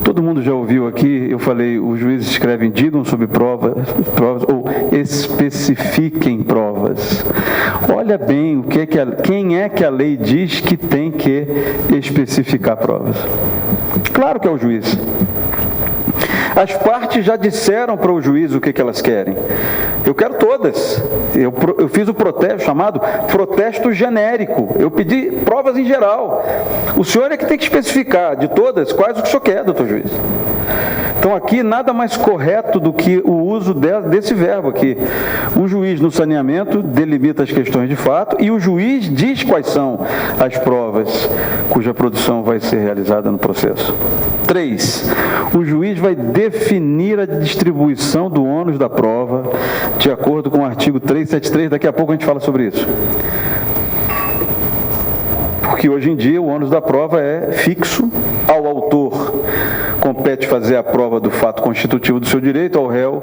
Todo mundo já ouviu aqui, eu falei, os juízes escrevem, digam sobre provas ou especifiquem provas. Olha bem quem é que a lei diz que tem que especificar provas. Claro que é o juiz. As partes já disseram para o juiz o que elas querem. Eu quero todas. Eu fiz o protesto, chamado protesto genérico. Eu pedi provas em geral. O senhor é que tem que especificar de todas quais o que o senhor quer, doutor juiz. Então aqui nada mais correto do que o uso desse verbo aqui. O juiz no saneamento delimita as questões de fato e o juiz diz quais são as provas cuja produção vai ser realizada no processo. 3. O juiz vai definir a distribuição do ônus da prova de acordo com o artigo 373, daqui a pouco a gente fala sobre isso. Porque hoje em dia o ônus da prova é fixo, ao autor compete fazer a prova do fato constitutivo do seu direito, ao réu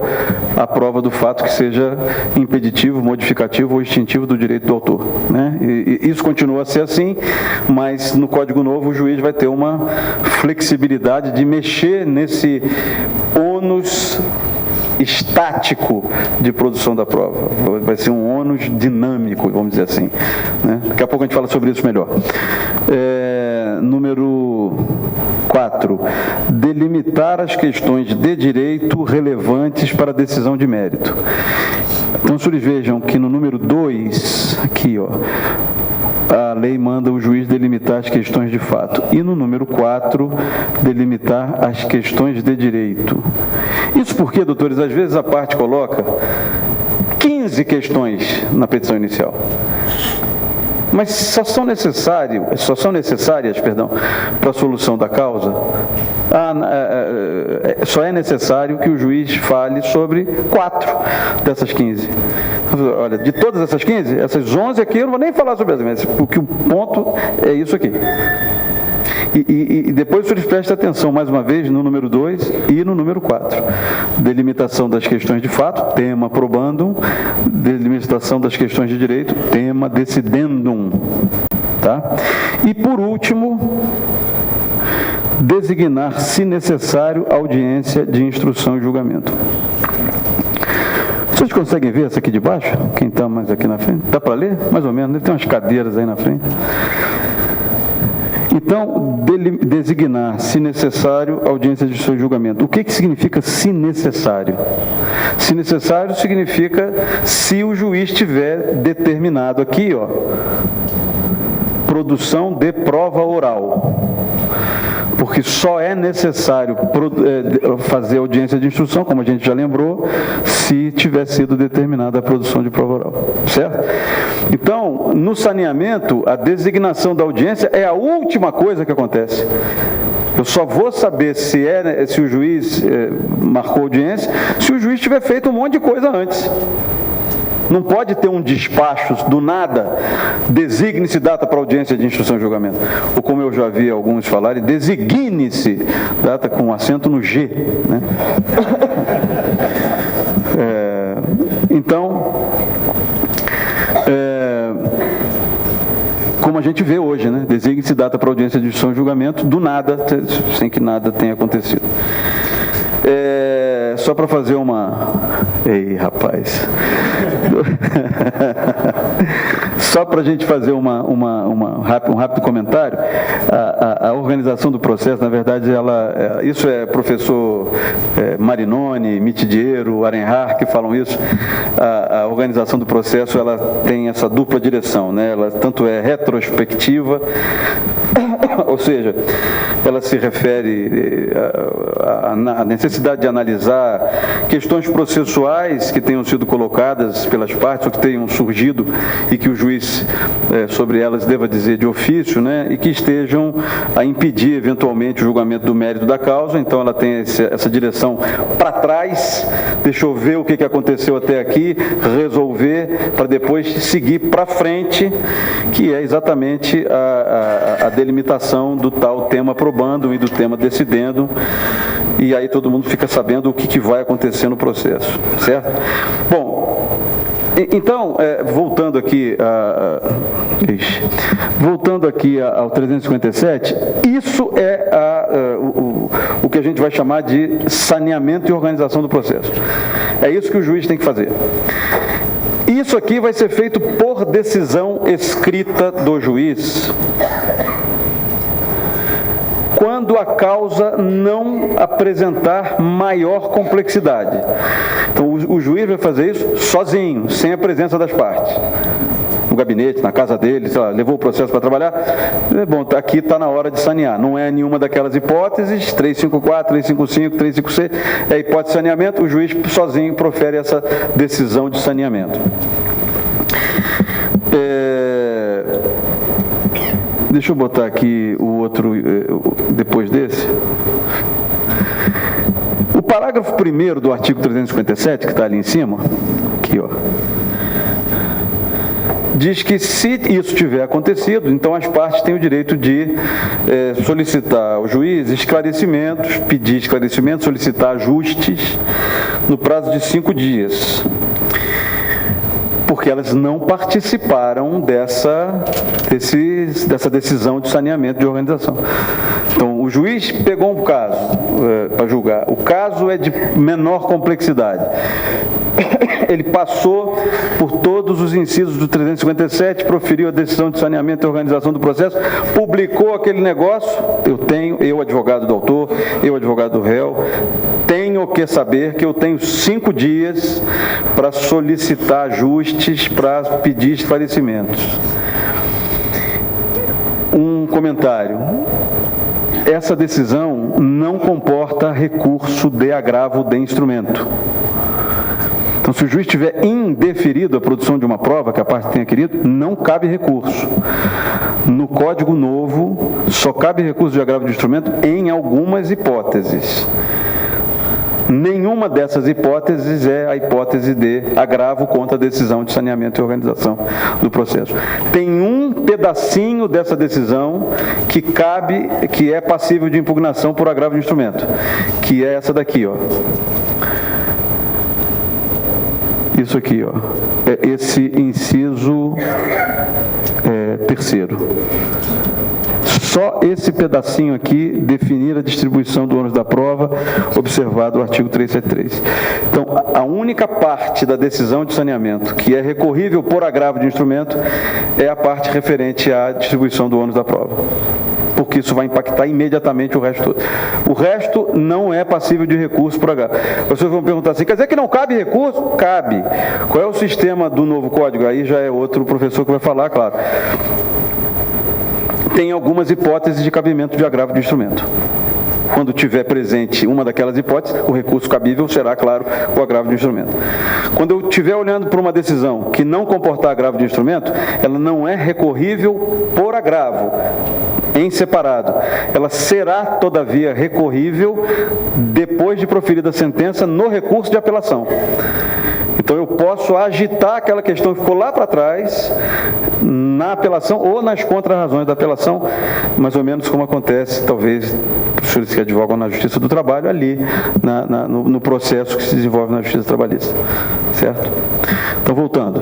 a prova do fato que seja impeditivo, modificativo ou extintivo do direito do autor, né? E isso continua a ser assim, mas no Código Novo o juiz vai ter uma flexibilidade de mexer nesse ônus estático de produção da prova. Vai ser um ônus dinâmico, vamos dizer assim, né? Daqui a pouco a gente fala sobre isso melhor. Número 4. Delimitar as questões de direito relevantes para a decisão de mérito. Então, senhores, vejam que no número 2, aqui, ó, a lei manda o juiz delimitar as questões de fato. E no número 4, delimitar as questões de direito. Isso porque, doutores, às vezes a parte coloca 15 questões na petição inicial. Mas só são necessárias para a solução da causa. Só é necessário que o juiz fale sobre 4 dessas 15. Olha, de todas essas 15, essas 11 aqui eu não vou nem falar sobre elas, mas porque o ponto é isso aqui. E depois o senhor preste atenção mais uma vez no número 2 e no número 4. Delimitação das questões de fato, tema probandum. Delimitação das questões de direito, tema decidendum. Tá? E por último, designar, se necessário, audiência de instrução e julgamento. Vocês conseguem ver essa aqui de baixo? Quem está mais aqui na frente? Dá para ler? Mais ou menos, tem umas cadeiras aí na frente. Então, designar, se necessário, audiência de seu julgamento. O que significa se necessário? Se necessário significa se o juiz tiver determinado aqui, ó, produção de prova oral. Porque só é necessário fazer audiência de instrução, como a gente já lembrou, se tiver sido determinada a produção de prova oral, certo? Então, no saneamento, a designação da audiência é a última coisa que acontece. Eu só vou saber se o juiz marcou audiência se o juiz tiver feito um monte de coisa antes. Não pode ter um despacho do nada, designe-se data para audiência de instrução e julgamento. Ou como eu já vi alguns falarem, designe-se data com acento no G, né? Então, como a gente vê hoje, né? Designe-se data para audiência de instrução e julgamento, do nada, sem que nada tenha acontecido. Só para fazer uma... Ei, rapaz... Só para a gente fazer um rápido comentário, a organização do processo, na verdade, isso é professor Marinoni, Mitidiero, Arenhar que falam isso. A organização do processo, ela tem essa dupla direção, né? Ela tanto é retrospectiva, ou seja, ela se refere à necessidade de analisar questões processuais que tenham sido colocadas pelas partes ou que tenham surgido e que o juiz sobre elas deva dizer de ofício, né, e que estejam a impedir eventualmente o julgamento do mérito da causa. Então ela tem essa direção para trás, deixa eu ver o que aconteceu até aqui, resolver, para depois seguir para frente, que é exatamente a delimitação do tal tema probando e do tema decidendo, e aí todo mundo fica sabendo o que vai acontecer no processo, certo? Bom, então, voltando aqui, Voltando aqui ao 357, isso é o que a gente vai chamar de saneamento e organização do processo. É isso que o juiz tem que fazer. Isso aqui vai ser feito por decisão escrita do juiz, quando a causa não apresentar maior complexidade. Então, o juiz vai fazer isso sozinho, sem a presença das partes. No gabinete, na casa dele, sei lá, levou o processo para trabalhar, bom, aqui está na hora de sanear. Não é nenhuma daquelas hipóteses, 354, 355, 356, é a hipótese de saneamento, o juiz sozinho profere essa decisão de saneamento. Deixa eu botar aqui o outro, depois desse. O parágrafo 1º do artigo 357, que está ali em cima, aqui, ó, diz que se isso tiver acontecido, então as partes têm o direito de solicitar ao juiz esclarecimentos, pedir esclarecimentos, solicitar ajustes no prazo de 5 dias. Porque elas não participaram dessa decisão de saneamento de organização. Então, o juiz pegou um caso para julgar. O caso é de menor complexidade. Ele passou por todos os incisos do 357, proferiu a decisão de saneamento e organização do processo, publicou aquele negócio. Eu advogado do autor, eu advogado do réu, tenho que saber que eu tenho 5 dias para solicitar ajustes, para pedir esclarecimentos. Um comentário. Essa decisão não comporta recurso de agravo de instrumento. Então, se o juiz tiver indeferido a produção de uma prova que a parte tenha querido, não cabe recurso. No Código Novo, só cabe recurso de agravo de instrumento em algumas hipóteses. Nenhuma dessas hipóteses é a hipótese de agravo contra a decisão de saneamento e organização do processo. Tem um pedacinho dessa decisão que cabe, que é passível de impugnação por agravo de instrumento, que é essa daqui, ó. Isso aqui, ó, é esse inciso 3º. Só esse pedacinho aqui definir a distribuição do ônus da prova, observado o artigo 373. Então, a única parte da decisão de saneamento que é recorrível por agravo de instrumento é a parte referente à distribuição do ônus da prova, porque isso vai impactar imediatamente o resto todo. O resto não é passível de recurso por agravo. Vocês vão perguntar assim, quer dizer que não cabe recurso? Cabe. Qual é o sistema do novo código? Aí já é outro professor que vai falar, claro. Tem algumas hipóteses de cabimento de agravo de instrumento. Quando tiver presente uma daquelas hipóteses, o recurso cabível será, claro, o agravo de instrumento. Quando eu estiver olhando para uma decisão que não comportar agravo de instrumento, ela não é recorrível por agravo, em separado. Ela será, todavia, recorrível depois de proferida a sentença no recurso de apelação. Então, eu posso agitar aquela questão que ficou lá para trás, na apelação ou nas contrarrazões da apelação, mais ou menos como acontece, talvez, para os senhores que advogam na Justiça do Trabalho, ali, no processo que se desenvolve na Justiça Trabalhista. Certo? Então, voltando.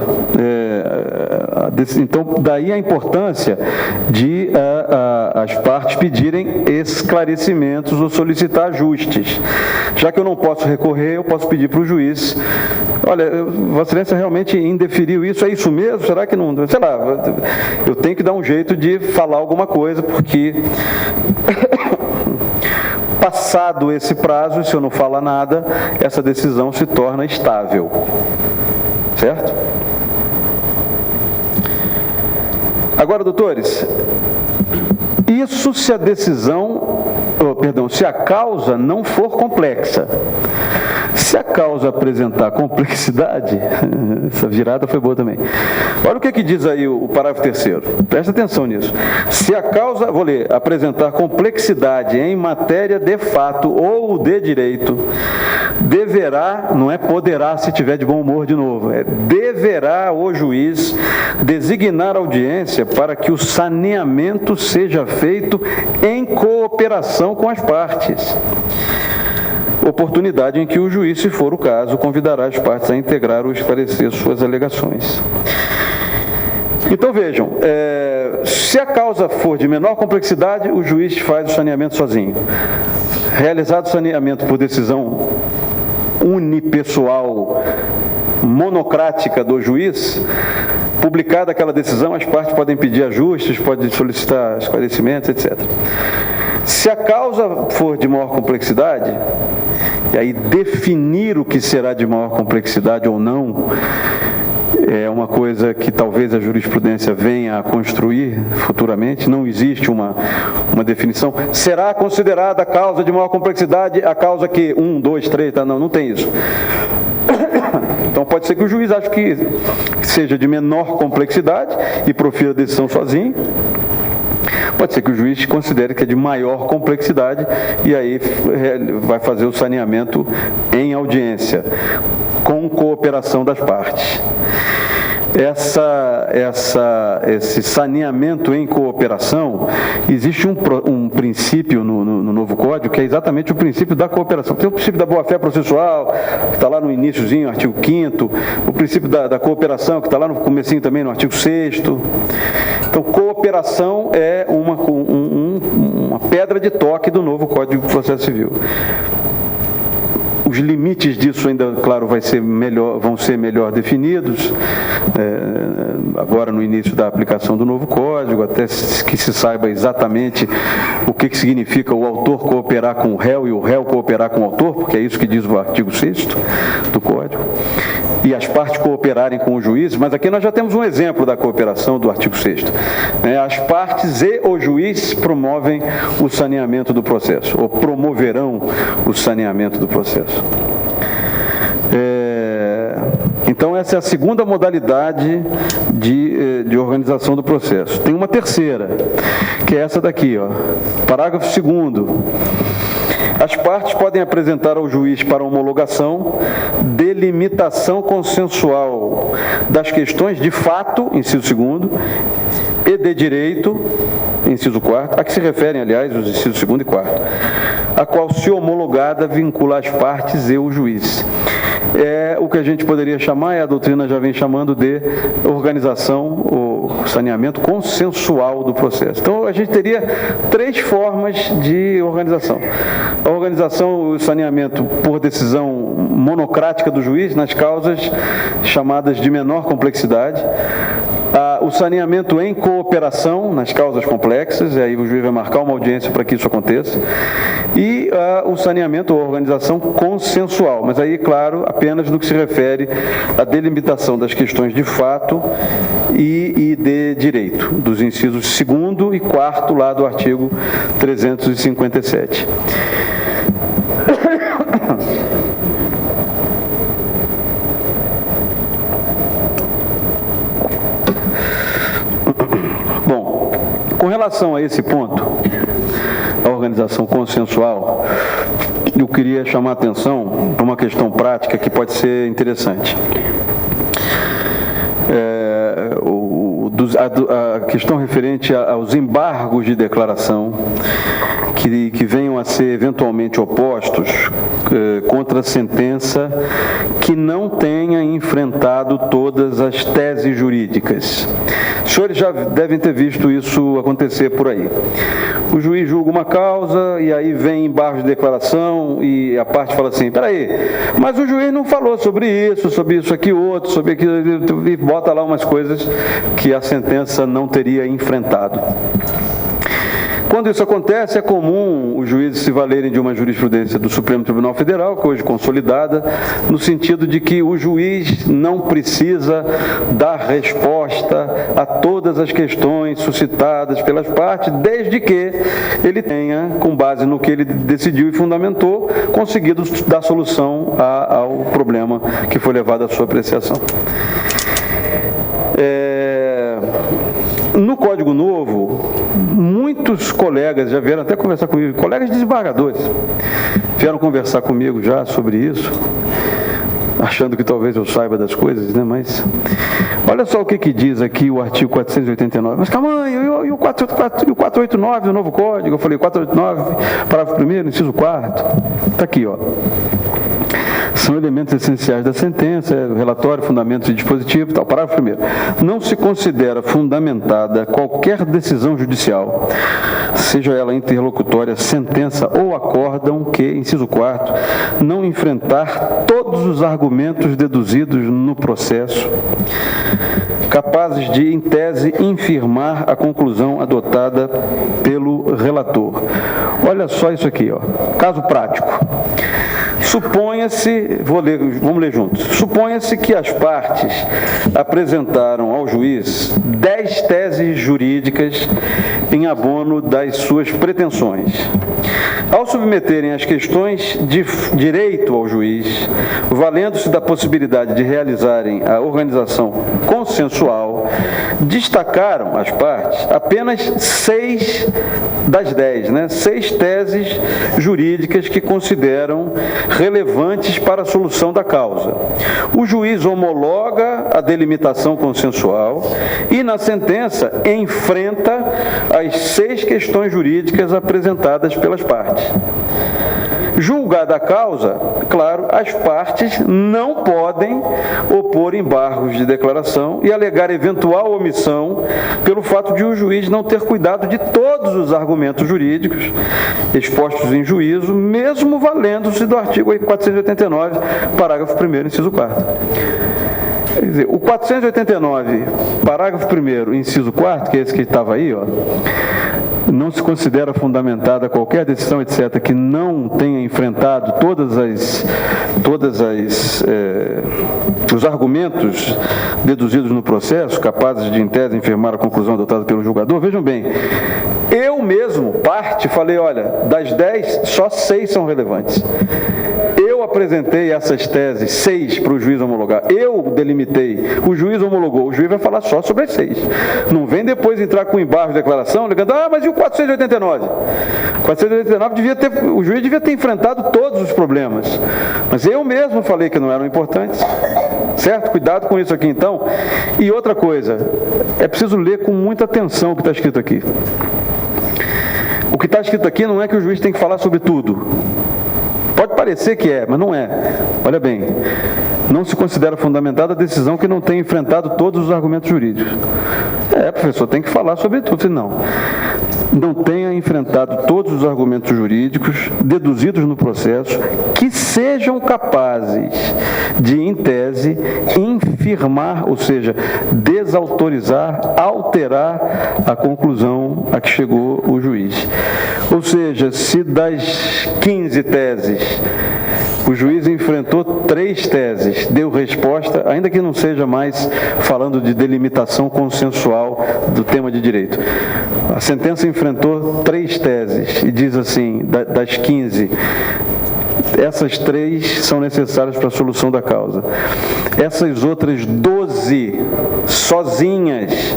Então, daí a importância de as partes pedirem esclarecimentos ou solicitar ajustes. Já que eu não posso recorrer, eu posso pedir para o juiz, olha, Vossa Excelência realmente indeferiu isso, é isso mesmo? Será que não? Sei lá, eu tenho que dar um jeito de falar alguma coisa, porque passado esse prazo, se eu não falar nada, essa decisão se torna estável. Certo? Agora, doutores, isso se a decisão, se a causa não for complexa. Se a causa apresentar complexidade, essa virada foi boa também. Olha o que diz aí o parágrafo 3º. Presta atenção nisso. Se a causa, vou ler, apresentar complexidade em matéria de fato ou de direito, deverá, não é poderá se tiver de bom humor de novo, é deverá o juiz designar audiência para que o saneamento seja feito em cooperação com as partes. Oportunidade em que o juiz, se for o caso, convidará as partes a integrar ou esclarecer suas alegações. Então vejam, se a causa for de menor complexidade, o juiz faz o saneamento sozinho. Realizado o saneamento por decisão unipessoal, monocrática do juiz, publicada aquela decisão, as partes podem pedir ajustes, podem solicitar esclarecimentos, etc. Se a causa for de maior complexidade, e aí definir o que será de maior complexidade ou não, é uma coisa que talvez a jurisprudência venha a construir futuramente, não existe uma definição. Será considerada a causa de maior complexidade a causa que 1, 2, 3, tá? Não tem isso. Então pode ser que o juiz ache que seja de menor complexidade e profira a decisão sozinho. Pode ser que o juiz considere que é de maior complexidade e aí vai fazer o saneamento em audiência, com cooperação das partes. Esse saneamento em cooperação, existe um princípio no novo Código, que é exatamente o princípio da cooperação. Tem o princípio da boa-fé processual, que está lá no iniciozinho, artigo 5º, o princípio da cooperação, que está lá no comecinho também, no artigo 6º. Então, cooperação é uma pedra de toque do novo Código de Processo Civil. Os limites disso ainda, claro, vão ser melhor definidos, agora no início da aplicação do novo Código, até que se saiba exatamente o que significa o autor cooperar com o réu e o réu cooperar com o autor, porque é isso que diz o artigo 6º do Código, e as partes cooperarem com o juiz, mas aqui nós já temos um exemplo da cooperação do artigo 6º. As partes e o juiz promovem o saneamento do processo, ou promoverão o saneamento do processo. Então, essa é a segunda modalidade de organização do processo. Tem uma terceira, que é essa daqui, ó. Parágrafo 2º. As partes podem apresentar ao juiz para homologação delimitação consensual das questões de fato, inciso 2º, e de direito, inciso 4º, a que se referem, aliás, os incisos 2º e 4º, a qual, se homologada, vincula as partes e o juiz. É o que a gente poderia chamar, e a doutrina já vem chamando de organização, ou saneamento consensual do processo. Então, a gente teria 3 formas de organização. A organização, o saneamento por decisão monocrática do juiz, nas causas chamadas de menor complexidade. O saneamento em cooperação, nas causas complexas, e aí o juiz vai marcar uma audiência para que isso aconteça. E o saneamento ou organização consensual, mas aí, claro, apenas no que se refere à delimitação das questões de fato e de direito, dos incisos 2º e 4º lá do artigo 357. Bom, com relação a esse ponto, a organização consensual, eu queria chamar a atenção para uma questão prática que pode ser interessante. A questão referente aos embargos de declaração que venham a ser eventualmente opostos contra a sentença que não tenha enfrentado todas as teses jurídicas. Os senhores já devem ter visto isso acontecer por aí. O juiz julga uma causa e aí vem embargo de declaração e a parte fala assim, peraí, mas o juiz não falou sobre isso aqui outro, sobre aquilo, e bota lá umas coisas que a sentença não teria enfrentado. Quando isso acontece, é comum os juízes se valerem de uma jurisprudência do Supremo Tribunal Federal, que hoje é consolidada, no sentido de que o juiz não precisa dar resposta a todas as questões suscitadas pelas partes, desde que ele tenha, com base no que ele decidiu e fundamentou, conseguido dar solução ao problema que foi levado à sua apreciação. No Código Novo, muitos colegas já vieram até conversar comigo, colegas desembargadores, vieram conversar comigo já sobre isso, achando que talvez eu saiba das coisas, né? Mas olha só o que diz aqui o artigo 489. Mas calma, e o 489 do novo Código? Eu falei 489, parágrafo 1º, inciso 4º. Está aqui, ó. São elementos essenciais da sentença, relatório, fundamentos e dispositivo, tal. Parágrafo 1º. Não se considera fundamentada qualquer decisão judicial, seja ela interlocutória, sentença ou acórdão que, inciso 4º, não enfrentar todos os argumentos deduzidos no processo, capazes de, em tese, infirmar a conclusão adotada pelo relator. Olha só isso aqui, ó. Caso prático. Suponha-se, vamos ler juntos. Suponha-se que as partes apresentaram ao juiz 10 teses jurídicas em abono das suas pretensões. Ao submeterem as questões de direito ao juiz, valendo-se da possibilidade de realizarem a organização consensual, destacaram as partes apenas 6 das 10, 6 teses jurídicas que consideram relevantes para a solução da causa. O juiz homologa a delimitação consensual e, na sentença, enfrenta as 6 questões jurídicas apresentadas pelas partes. Julgada a causa, claro, as partes não podem opor embargos de declaração e alegar eventual omissão pelo fato de o juiz não ter cuidado de todos os argumentos jurídicos expostos em juízo, mesmo valendo-se do artigo 489, parágrafo 1º, inciso 4º. Quer dizer, o 489, parágrafo 1º, inciso 4º, que é esse que estava aí, ó, não se considera fundamentada qualquer decisão, etc., que não tenha enfrentado os argumentos deduzidos no processo, capazes de, em tese, infirmar a conclusão adotada pelo julgador. Vejam bem, eu mesmo, parte, falei, olha, das 10, só 6 são relevantes. Eu apresentei essas teses, 6, para o juiz homologar. Eu delimitei, o juiz homologou. O juiz vai falar só sobre as 6. Não vem depois entrar com embargo de declaração, ligando, mas e o 489? O 489 o juiz devia ter enfrentado todos os problemas. Mas eu mesmo falei que não eram importantes. Certo? Cuidado com isso aqui, então. E outra coisa, é preciso ler com muita atenção o que está escrito aqui. O que está escrito aqui não é que o juiz tem que falar sobre tudo. Pode parecer que é, mas não é. Olha bem, não se considera fundamentada a decisão que não tenha enfrentado todos os argumentos jurídicos. Professor, tem que falar sobre tudo, senão não tenha enfrentado todos os argumentos jurídicos deduzidos no processo que sejam capazes de, em tese, infirmar, ou seja, desautorizar, alterar a conclusão a que chegou o juiz. Ou seja, se das 15 teses o juiz enfrentou 3 teses, deu resposta, ainda que não seja mais falando de delimitação consensual do tema de direito. A sentença enfrentou 3 teses e diz assim, das 15, essas 3 são necessárias para a solução da causa. Essas outras 12, sozinhas,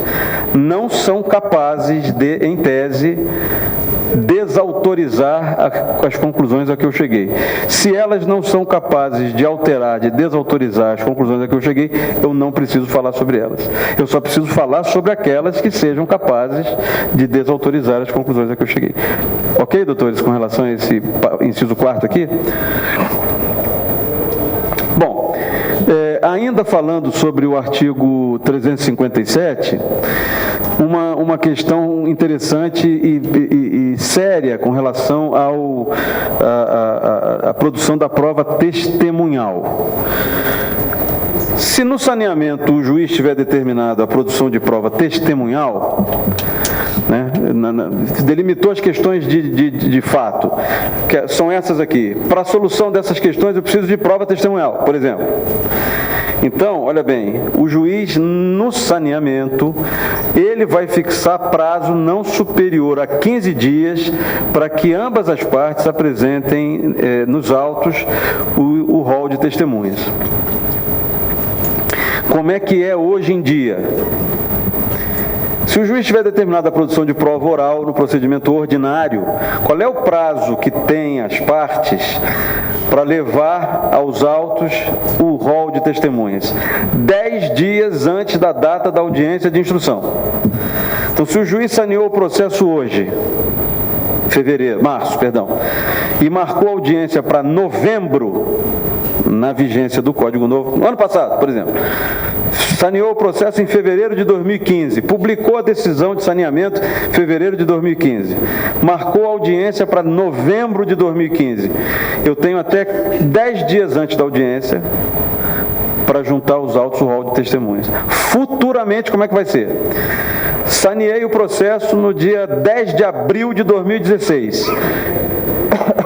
não são capazes de, em tese, desautorizar as conclusões a que eu cheguei. Se elas não são capazes de alterar, de desautorizar as conclusões a que eu cheguei, eu não preciso falar sobre elas. Eu só preciso falar sobre aquelas que sejam capazes de desautorizar as conclusões a que eu cheguei. Ok, doutores, com relação a esse inciso 4º aqui? Bom, ainda falando sobre o artigo 357, uma questão interessante e séria com relação à produção da prova testemunhal. Se no saneamento o juiz tiver determinado a produção de prova testemunhal, delimitou as questões de fato, que são essas aqui. Para a solução dessas questões eu preciso de prova testemunhal, por exemplo. Então, olha bem, o juiz no saneamento, ele vai fixar prazo não superior a 15 dias para que ambas as partes apresentem nos autos o rol de testemunhas. Como é que é hoje em dia? Se o juiz tiver determinado a produção de prova oral no procedimento ordinário, qual é o prazo que tem as partes para levar aos autos o rol de testemunhas? 10 dias antes da data da audiência de instrução. Então, se o juiz saneou o processo hoje, março, e marcou a audiência para novembro, na vigência do Código Novo, no ano passado, por exemplo, saneou o processo em fevereiro de 2015, publicou a decisão de saneamento em fevereiro de 2015, marcou a audiência para novembro de 2015. Eu tenho até 10 dias antes da audiência para juntar os autos ao rol de testemunhas. Futuramente, como é que vai ser? Saneei o processo no dia 10 de abril de 2016.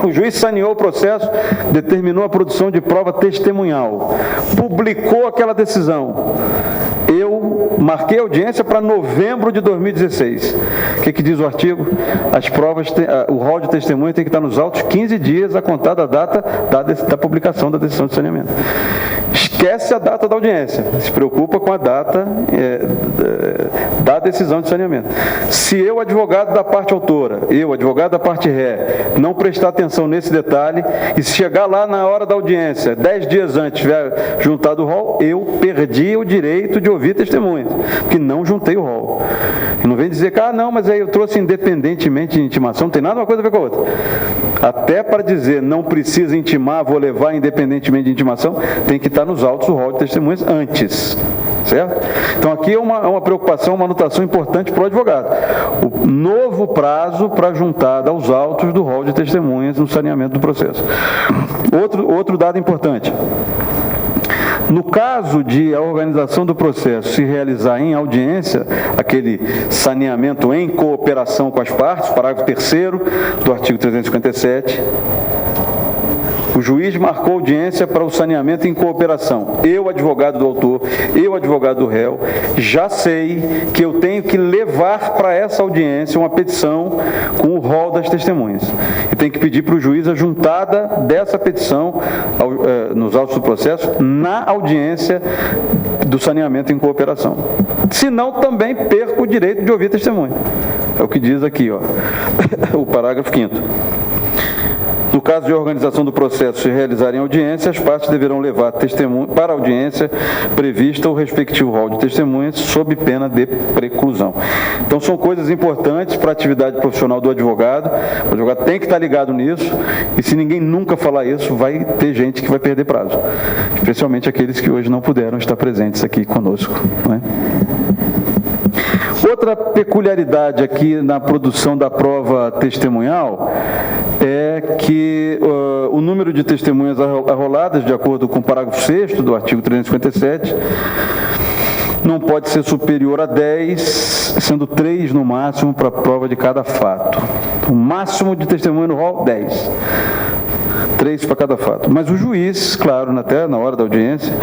O juiz saneou o processo, determinou a produção de prova testemunhal, publicou aquela decisão. Eu marquei a audiência para novembro de 2016. O que diz o artigo? As provas, o rol de testemunha tem que estar nos autos 15 dias a contar da data da publicação da decisão de saneamento. Esquece a data da audiência, se preocupa com a data da decisão de saneamento. Se eu, advogado da parte autora, eu, advogado da parte ré, não prestar atenção nesse detalhe, e se chegar lá na hora da audiência, 10 dias antes, tiver juntado o rol, eu perdi o direito de ouvir testemunhas, porque não juntei o rol. E não vem dizer que, não, mas aí eu trouxe independentemente de intimação, não tem nada uma coisa a ver com a outra. Até para dizer não precisa intimar, vou levar independentemente de intimação, tem que estar nos autos o rol de testemunhas antes, certo? Então aqui é uma preocupação, uma anotação importante para o advogado. O novo prazo para juntada aos autos do rol de testemunhas no saneamento do processo. Outro dado importante. No caso de a organização do processo se realizar em audiência, aquele saneamento em cooperação com as partes, parágrafo 3º do artigo 357, o juiz marcou audiência para o saneamento em cooperação. Eu, advogado do autor, eu, advogado do réu, já sei que eu tenho que levar para essa audiência uma petição com o rol das testemunhas. E tenho que pedir para o juiz a juntada dessa petição nos autos do processo na audiência do saneamento em cooperação. Senão, também perco o direito de ouvir testemunha. É o que diz aqui, o parágrafo 5º. No caso de organização do processo se realizar em audiência, as partes deverão levar testemunho para a audiência prevista o respectivo rol de testemunhas sob pena de preclusão. Então, são coisas importantes para a atividade profissional do advogado. O advogado tem que estar ligado nisso, e se ninguém nunca falar isso, vai ter gente que vai perder prazo, especialmente aqueles que hoje não puderam estar presentes aqui conosco, né? Outra peculiaridade aqui na produção da prova testemunhal é que o número de testemunhas arroladas, de acordo com o parágrafo 6º do artigo 357, não pode ser superior a 10, sendo 3 no máximo para a prova de cada fato. O máximo de testemunha no rol, 10. 3 para cada fato. Mas o juiz, claro, até na hora da audiência,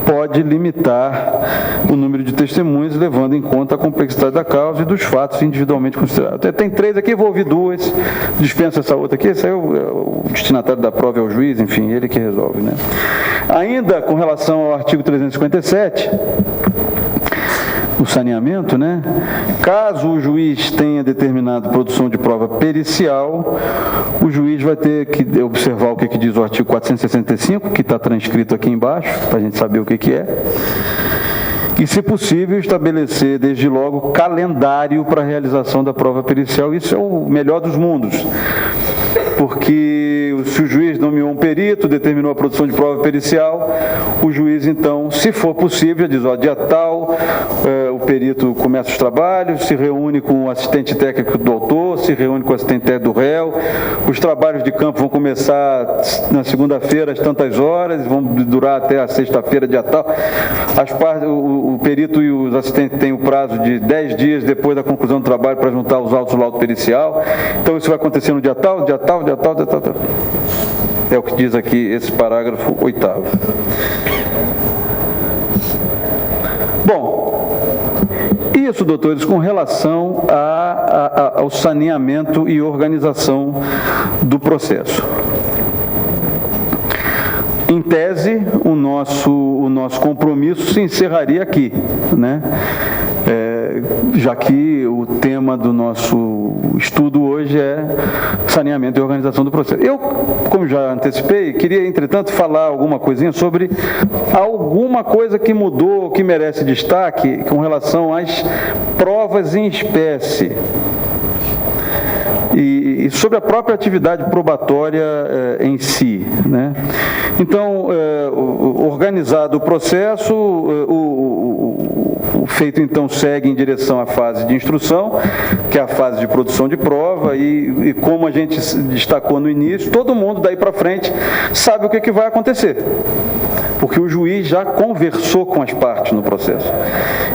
pode limitar o número de testemunhas, levando em conta a complexidade da causa e dos fatos individualmente considerados. Tem 3 aqui, vou ouvir 2, dispensa essa outra aqui, esse aí o destinatário da prova é o juiz, enfim, ele que resolve, né? Ainda com relação ao artigo 357, o saneamento, né? Caso o juiz tenha determinado produção de prova pericial, o juiz vai ter que observar o que diz o artigo 465, que está transcrito aqui embaixo, para a gente saber o que é. E, se possível, estabelecer, desde logo, calendário para a realização da prova pericial. Isso é o melhor dos mundos, porque se o juiz nomeou um perito, determinou a produção de prova pericial, o juiz, então, se for possível, diz, dia tal, o perito começa os trabalhos, se reúne com o assistente técnico do autor, se reúne com o assistente técnico do réu, os trabalhos de campo vão começar na segunda-feira às tantas horas, vão durar até a sexta-feira, dia tal. O perito e os assistentes têm o prazo de 10 dias depois da conclusão do trabalho para juntar os autos do laudo pericial. Então, isso vai acontecer no dia tal, dia tal, dia tal, dia tal, dia tal. É o que diz aqui esse parágrafo 8º. Bom, isso, doutores, com relação ao saneamento e organização do processo. Em tese, o nosso compromisso se encerraria aqui, né? Já que o tema do nosso estudo hoje é saneamento e organização do processo. Eu, como já antecipei, queria, entretanto, falar alguma coisinha sobre alguma coisa que mudou, que merece destaque com relação às provas em espécie. e sobre a própria atividade probatória em si, né? Então, organizado o processo, o feito então segue em direção à fase de instrução, que é a fase de produção de prova, e como a gente destacou no início, todo mundo daí para frente sabe o que vai acontecer, porque o juiz já conversou com as partes no processo.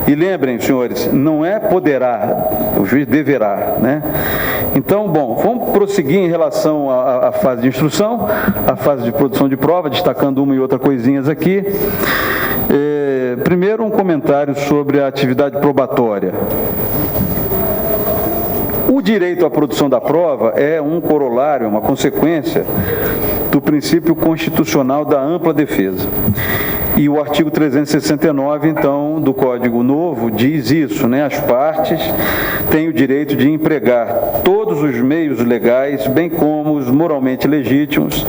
E lembrem, senhores, não é poderá, o juiz deverá, né? Então, bom, vamos prosseguir em relação à fase de instrução, à fase de produção de prova, destacando uma e outra coisinhas aqui. Primeiro, um comentário sobre a atividade probatória. O direito à produção da prova é um corolário, uma consequência do princípio constitucional da ampla defesa. E o artigo 369, então, do Código Novo, diz isso, né? As partes têm o direito de empregar todos os meios legais, bem como os moralmente legítimos,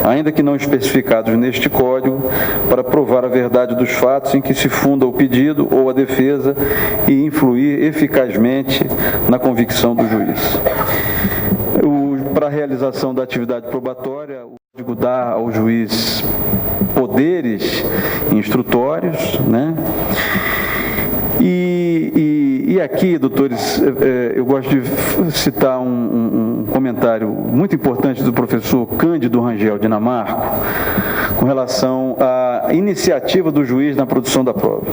ainda que não especificados neste Código, para provar a verdade dos fatos em que se funda o pedido ou a defesa e influir eficazmente na convicção do juiz. Para a realização da atividade probatória, o Código dá ao juiz poderes instrutórios, né? E aqui, doutores, eu gosto de citar um comentário muito importante do professor Cândido Rangel Dinamarco, com relação à iniciativa do juiz na produção da prova.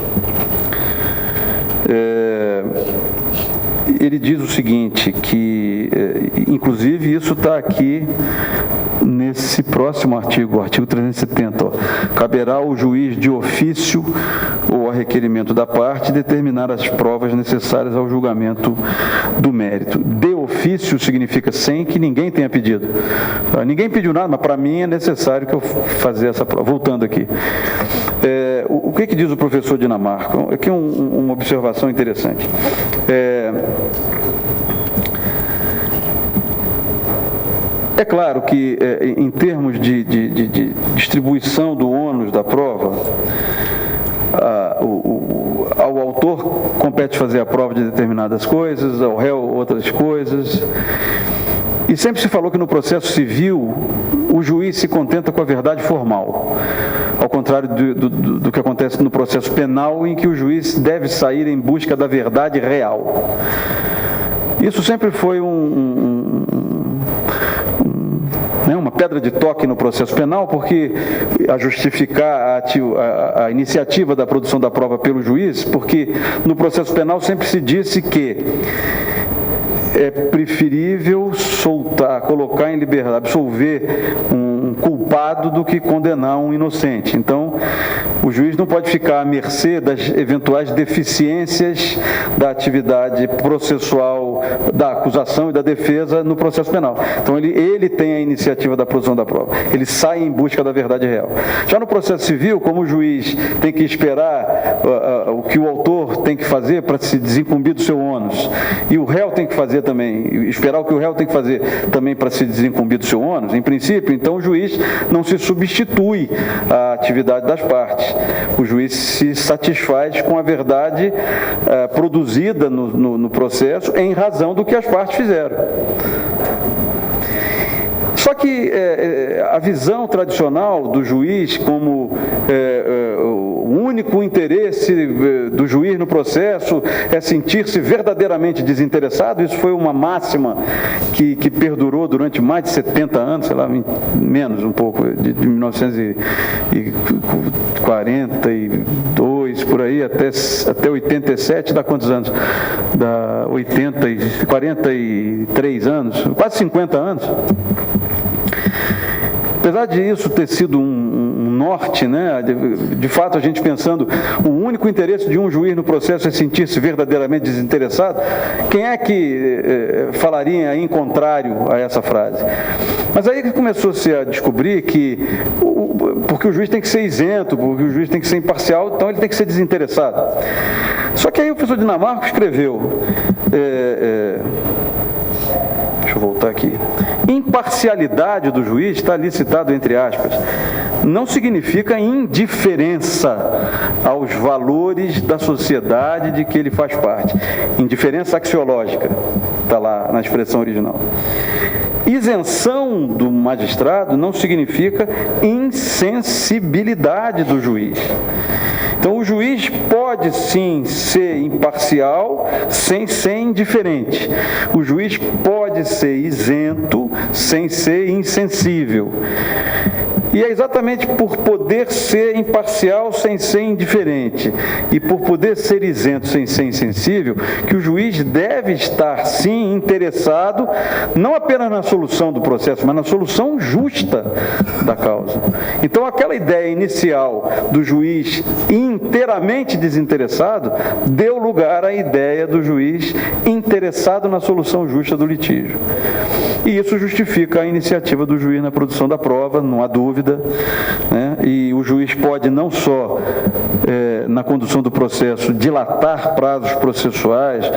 Ele diz o seguinte, que, inclusive, isso está aqui nesse próximo artigo, o artigo 370, caberá ao juiz de ofício ou a requerimento da parte determinar as provas necessárias ao julgamento do mérito. De ofício significa sem que ninguém tenha pedido. Ninguém pediu nada, mas para mim é necessário que eu fazer essa prova. Voltando aqui. O que diz o professor Dinamarco? Aqui uma observação interessante. É claro que, em termos de distribuição do ônus da prova, ao autor compete fazer a prova de determinadas coisas, ao réu outras coisas. E sempre se falou que no processo civil o juiz se contenta com a verdade formal, ao contrário do que acontece no processo penal, em que o juiz deve sair em busca da verdade real. Isso sempre foi uma pedra de toque no processo penal, porque a justificar a iniciativa da produção da prova pelo juiz, porque no processo penal sempre se disse que é preferível colocar em liberdade, absolver um culpado do que condenar um inocente. Então, o juiz não pode ficar à mercê das eventuais deficiências da atividade processual da acusação e da defesa no processo penal. Então, ele tem a iniciativa da produção da prova. Ele sai em busca da verdade real. Já no processo civil, como o juiz tem que esperar o que o autor tem que fazer para se desincumbir do seu ônus, e o réu tem que fazer também, esperar o que o réu tem que fazer também para se desincumbir do seu ônus, em princípio, então o juiz não se substitui à atividade das partes. O juiz se satisfaz com a verdade produzida no processo em razão do que as partes fizeram. Só que a visão tradicional do juiz como o único interesse do juiz no processo é sentir-se verdadeiramente desinteressado, isso foi uma máxima que perdurou durante mais de 70 anos, sei lá, menos um pouco, de 1942, por aí, até 87, dá quantos anos? Dá 43 anos, quase 50 anos. Apesar de isso ter sido um norte, né, de fato a gente pensando, o único interesse de um juiz no processo é sentir-se verdadeiramente desinteressado, quem é que falaria em contrário a essa frase? Mas aí que começou-se a descobrir que, porque o juiz tem que ser isento, porque o juiz tem que ser imparcial, então ele tem que ser desinteressado. Só que aí o professor Dinamarco escreveu, deixa eu voltar aqui. Imparcialidade do juiz, está ali citado entre aspas, não significa indiferença aos valores da sociedade de que ele faz parte. Indiferença axiológica. está lá na expressão original. Isenção do magistrado não significa insensibilidade do juiz. Então, o juiz pode sim ser imparcial sem ser indiferente. O juiz pode ser isento sem ser insensível. E é exatamente por poder ser imparcial sem ser indiferente e por poder ser isento sem ser insensível que o juiz deve estar, sim, interessado não apenas na solução do processo, mas na solução justa da causa. Então, aquela ideia inicial do juiz inteiramente desinteressado deu lugar à ideia do juiz interessado na solução justa do litígio. E isso justifica a iniciativa do juiz na produção da prova, não há dúvida, né? E o juiz pode não só, na condução do processo, dilatar prazos processuais,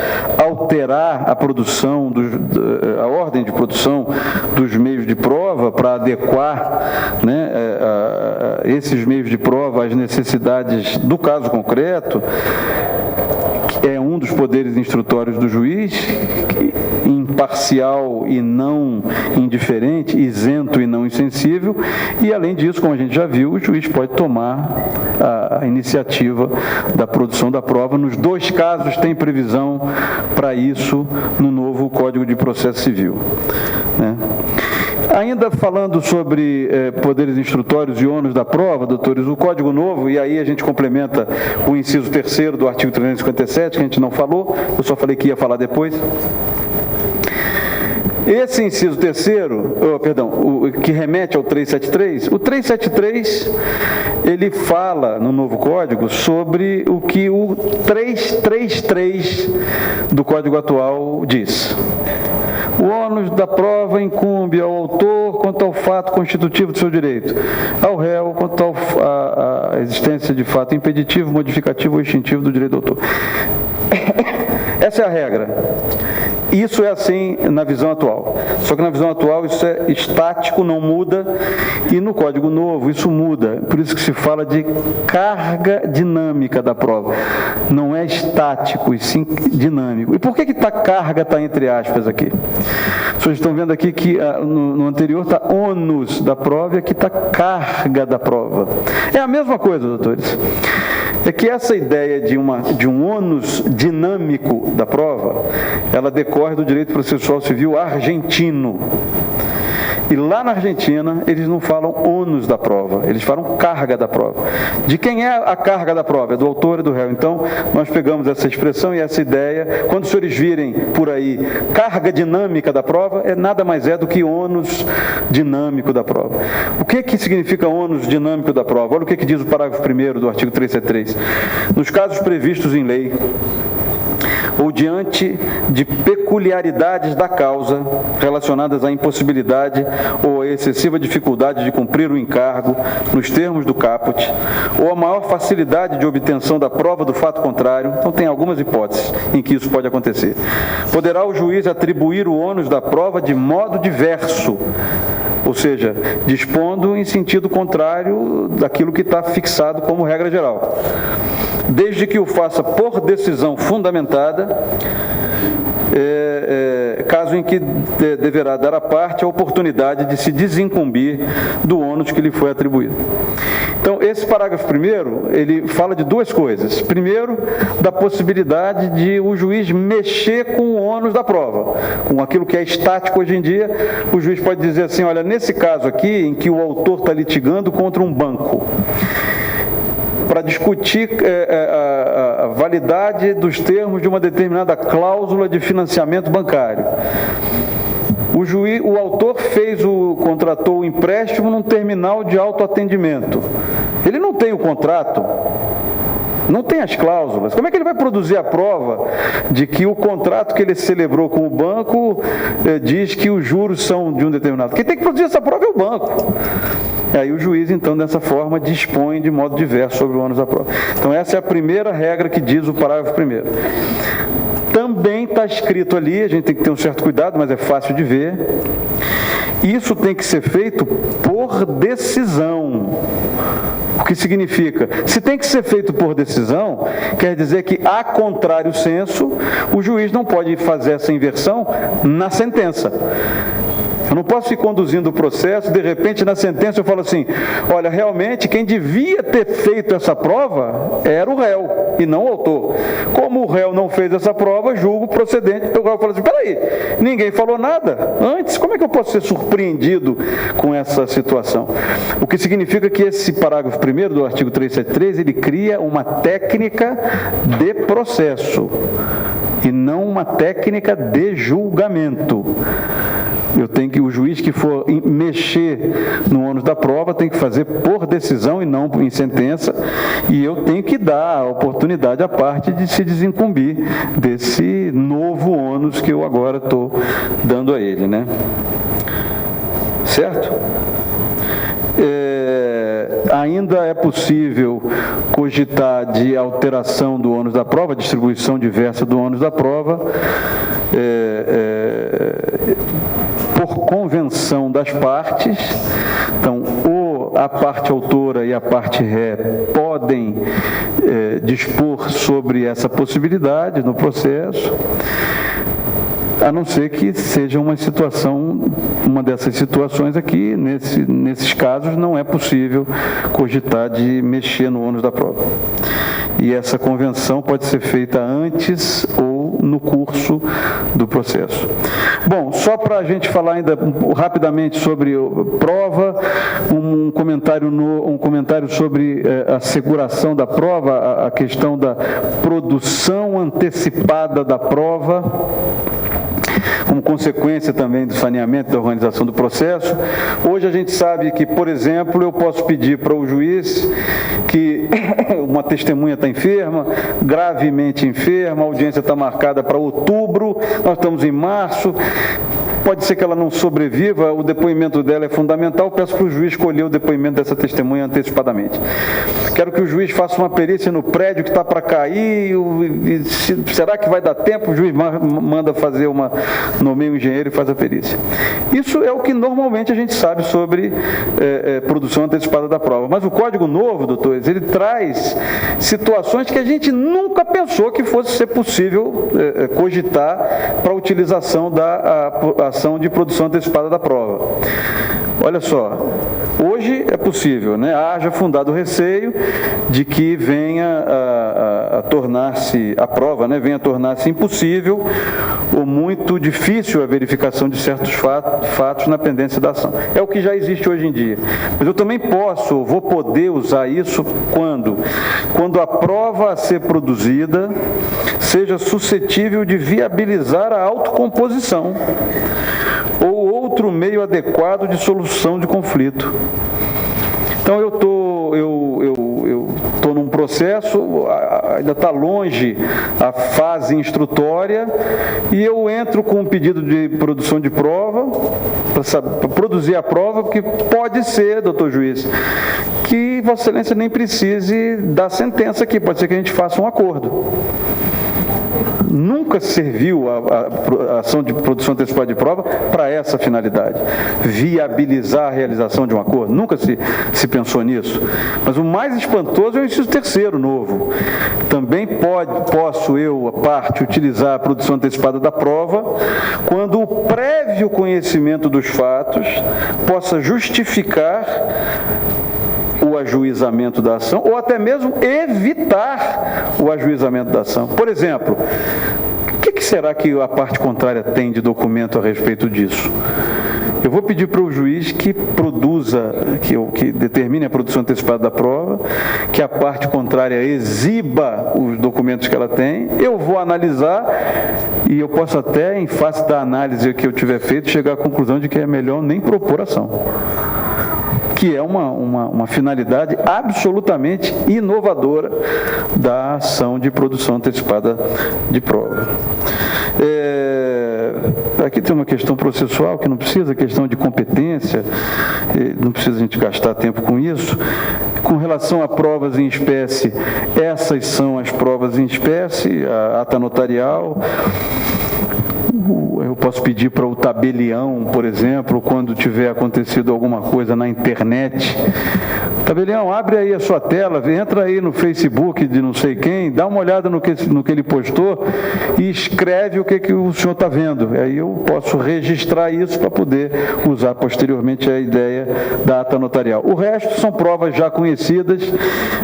alterar a produção, a ordem de produção dos meios de prova para adequar, né, esses meios de prova às necessidades do caso concreto. É um dos poderes instrutórios do juiz, imparcial e não indiferente, isento e não insensível, e além disso, como a gente já viu, o juiz pode tomar a iniciativa da produção da prova. Nos dois casos tem previsão para isso no novo Código de Processo Civil, né? Ainda falando sobre poderes instrutórios e ônus da prova, doutores, o Código Novo, e aí a gente complementa o inciso 3º do artigo 357, que a gente não falou, eu só falei que ia falar depois. Esse inciso 3º, que remete ao 373, o 373, ele fala no novo Código sobre o que o 333 do Código atual diz. O ônus da prova incumbe ao autor quanto ao fato constitutivo do seu direito, ao réu quanto à existência de fato impeditivo, modificativo ou extintivo do direito do autor. Essa é a regra. Isso é assim na visão atual. Só que na visão atual isso é estático, não muda, e no Código Novo isso muda. Por isso que se fala de carga dinâmica da prova. Não é estático, e sim dinâmico. E por que carga está entre aspas aqui? Vocês estão vendo aqui que no anterior está ônus da prova e aqui está carga da prova. É a mesma coisa, doutores. É que essa ideia de um ônus dinâmico da prova, ela decorre do direito processual civil argentino. E lá na Argentina, eles não falam ônus da prova, eles falam carga da prova. De quem é a carga da prova? É do autor e do réu. Então, nós pegamos essa expressão e essa ideia. Quando os senhores virem por aí, carga dinâmica da prova, nada mais é do que ônus dinâmico da prova. O que significa ônus dinâmico da prova? Olha o que diz o parágrafo 1º do artigo 373. Nos casos previstos em lei, ou diante de peculiaridades da causa relacionadas à impossibilidade ou à excessiva dificuldade de cumprir o encargo nos termos do caput, ou a maior facilidade de obtenção da prova do fato contrário, então tem algumas hipóteses em que isso pode acontecer. Poderá o juiz atribuir o ônus da prova de modo diverso, ou seja, dispondo em sentido contrário daquilo que está fixado como regra geral, desde que o faça por decisão fundamentada, caso em que deverá dar à parte a oportunidade de se desincumbir do ônus que lhe foi atribuído. Então, esse parágrafo 1º, ele fala de duas coisas. Primeiro, da possibilidade de o juiz mexer com o ônus da prova, com aquilo que é estático hoje em dia. O juiz pode dizer assim, olha, nesse caso aqui, em que o autor está litigando contra um banco, para discutir a validade dos termos de uma determinada cláusula de financiamento bancário. O autor contratou o empréstimo num terminal de autoatendimento. Ele não tem o contrato, não tem as cláusulas. Como é que ele vai produzir a prova de que o contrato que ele celebrou com o banco diz que os juros são de um determinado? Quem tem que produzir essa prova é o banco. E aí o juiz, então, dessa forma, dispõe de modo diverso sobre o ônus da prova. Então, essa é a primeira regra que diz o parágrafo 1º. Também está escrito ali, a gente tem que ter um certo cuidado, mas é fácil de ver, isso tem que ser feito por decisão. O que significa, se tem que ser feito por decisão, quer dizer que, a contrário senso, o juiz não pode fazer essa inversão na sentença. Eu não posso ir conduzindo o processo, de repente na sentença eu falo assim, olha, realmente quem devia ter feito essa prova era o réu e não o autor. Como o réu não fez essa prova, julgo procedente. Eu falo assim, peraí, ninguém falou nada antes, como é que eu posso ser surpreendido com essa situação? O que significa que esse parágrafo 1º do artigo 373, ele cria uma técnica de processo e não uma técnica de julgamento. O juiz que for mexer no ônus da prova tem que fazer por decisão e não em sentença, e eu tenho que dar a oportunidade à parte de se desincumbir desse novo ônus que eu agora estou dando a ele, né? Certo? Ainda é possível cogitar de alteração do ônus da prova, distribuição diversa do ônus da prova, por convenção das partes. Então, a parte autora e a parte ré podem dispor sobre essa possibilidade no processo, a não ser que seja uma dessas situações aqui, nesses casos, não é possível cogitar de mexer no ônus da prova. E essa convenção pode ser feita antes ou no curso do processo. Bom, só para a gente falar ainda rapidamente sobre prova, um comentário sobre a asseguração da prova, a questão da produção antecipada da prova, como consequência também do saneamento da organização do processo. Hoje a gente sabe que, por exemplo, eu posso pedir para o juiz que uma testemunha está enferma, gravemente enferma, a audiência está marcada para outubro, nós estamos em março, pode ser que ela não sobreviva, o depoimento dela é fundamental, peço para o juiz escolher o depoimento dessa testemunha antecipadamente. Quero que o juiz faça uma perícia no prédio que está para cair, será que vai dar tempo? O juiz manda fazer nomeia um engenheiro e faz a perícia. Isso é o que normalmente a gente sabe sobre produção antecipada da prova. Mas o Código Novo, doutores, ele traz situações que a gente nunca pensou que fosse ser possível cogitar para a utilização da ação de produção antecipada da prova. Olha só, hoje é possível, né? Haja fundado o receio de que venha a tornar-se, a prova, né? Venha a tornar-se impossível ou muito difícil a verificação de certos fatos na pendência da ação. É o que já existe hoje em dia. Mas eu também vou poder usar isso quando a prova a ser produzida seja suscetível de viabilizar a autocomposição ou outro meio adequado de solução de conflito. Então eu estou num processo, ainda está longe a fase instrutória, e eu entro com um pedido de produção de prova, para produzir a prova, porque pode ser, doutor juiz, que Vossa Excelência nem precise dar sentença aqui, pode ser que a gente faça um acordo. Nunca serviu a ação de produção antecipada de prova para essa finalidade, viabilizar a realização de um acordo. Nunca se pensou nisso. Mas o mais espantoso é o inciso 3º novo. Também posso eu, a parte, utilizar a produção antecipada da prova quando o prévio conhecimento dos fatos possa justificar o ajuizamento da ação, ou até mesmo evitar o ajuizamento da ação. Por exemplo, o que será que a parte contrária tem de documento a respeito disso? Eu vou pedir para o juiz que produza, que determine a produção antecipada da prova, que a parte contrária exiba os documentos que ela tem, eu vou analisar e eu posso até, em face da análise que eu tiver feito, chegar à conclusão de que é melhor nem propor ação, que é uma finalidade absolutamente inovadora da ação de produção antecipada de prova. Aqui tem uma questão processual que não precisa, questão de competência, não precisa a gente gastar tempo com isso. Com relação a provas em espécie, essas são as provas em espécie, a ata notarial. Eu posso pedir para o tabelião, por exemplo, quando tiver acontecido alguma coisa na internet, Tabelião, abre aí a sua tela, entra aí no Facebook de não sei quem, dá uma olhada no que ele postou e escreve o que o senhor está vendo. Aí eu posso registrar isso para poder usar posteriormente a ideia da ata notarial. O resto são provas já conhecidas.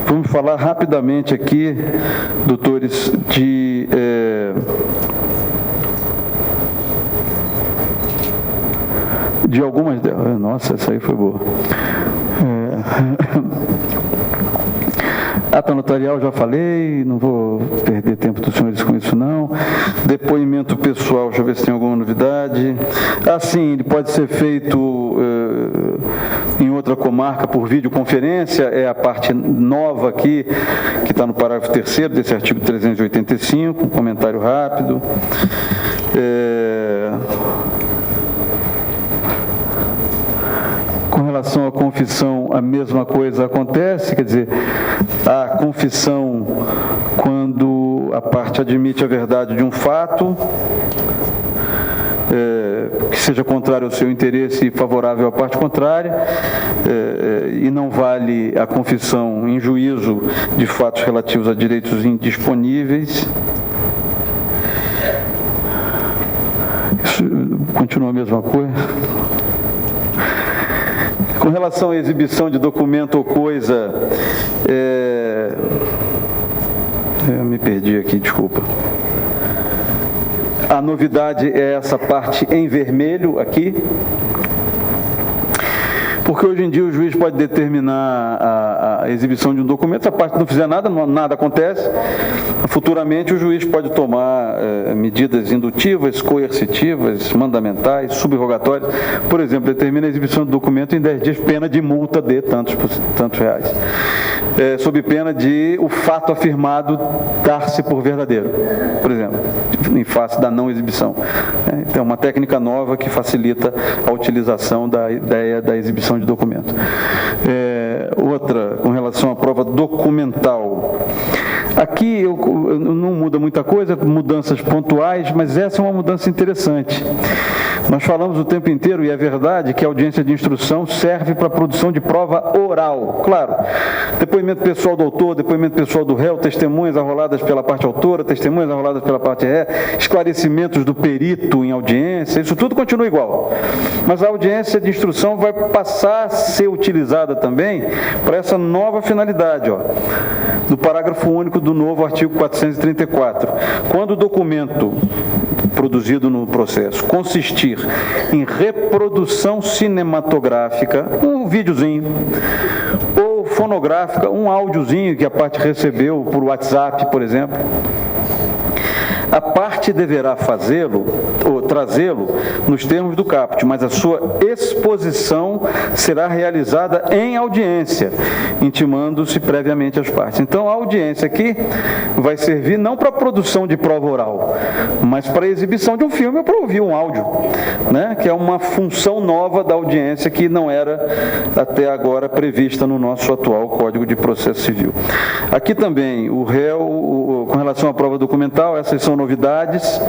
Vamos falar rapidamente aqui, doutores, de algumas delas. Nossa, essa aí foi boa. Ata notarial, já falei, não vou perder tempo dos senhores com isso não. Depoimento pessoal, deixa eu ver se tem alguma novidade. Sim, ele pode ser feito em outra comarca por videoconferência, é a parte nova aqui, que está no parágrafo 3º desse artigo 385, um comentário rápido. Com relação à confissão, a mesma coisa acontece, quer dizer, a confissão, quando a parte admite a verdade de um fato, que seja contrário ao seu interesse e favorável à parte contrária, e não vale a confissão em juízo de fatos relativos a direitos indisponíveis. Isso continua a mesma coisa. Com relação à exibição de documento ou coisa, eu me perdi aqui, desculpa. A novidade é essa parte em vermelho aqui, porque hoje em dia o juiz pode determinar a exibição de um documento, se a parte não fizer nada, nada acontece. Futuramente o juiz pode tomar medidas indutivas, coercitivas, mandamentais, subrogatórias. Por exemplo, determina a exibição do documento em 10 dias, pena de multa de tantos reais. Sob pena de o fato afirmado dar-se por verdadeiro, por exemplo, em face da não exibição. Então, é uma técnica nova que facilita a utilização da ideia da exibição de documento. Outra, com relação à prova documental. Aqui não muda muita coisa, mudanças pontuais, mas essa é uma mudança interessante. Nós falamos o tempo inteiro, e é verdade, que a audiência de instrução serve para a produção de prova oral. Claro, depoimento pessoal do autor, depoimento pessoal do réu, testemunhas arroladas pela parte autora, testemunhas arroladas pela parte ré, esclarecimentos do perito em audiência, isso tudo continua igual. Mas a audiência de instrução vai passar a ser utilizada também para essa nova finalidade, do parágrafo único do novo artigo 434. Quando o documento produzido no processo consistir em reprodução cinematográfica, um videozinho, ou fonográfica, um áudiozinho que a parte recebeu por WhatsApp, por exemplo, a parte deverá fazê-lo ou trazê-lo nos termos do caput, mas a sua exposição será realizada em audiência, intimando-se previamente às partes. Então, a audiência aqui vai servir não para a produção de prova oral, mas para a exibição de um filme ou para ouvir um áudio, que é uma função nova da audiência que não era até agora prevista no nosso atual Código de Processo Civil. Aqui também, o réu, com relação à prova documental, essas são novidades.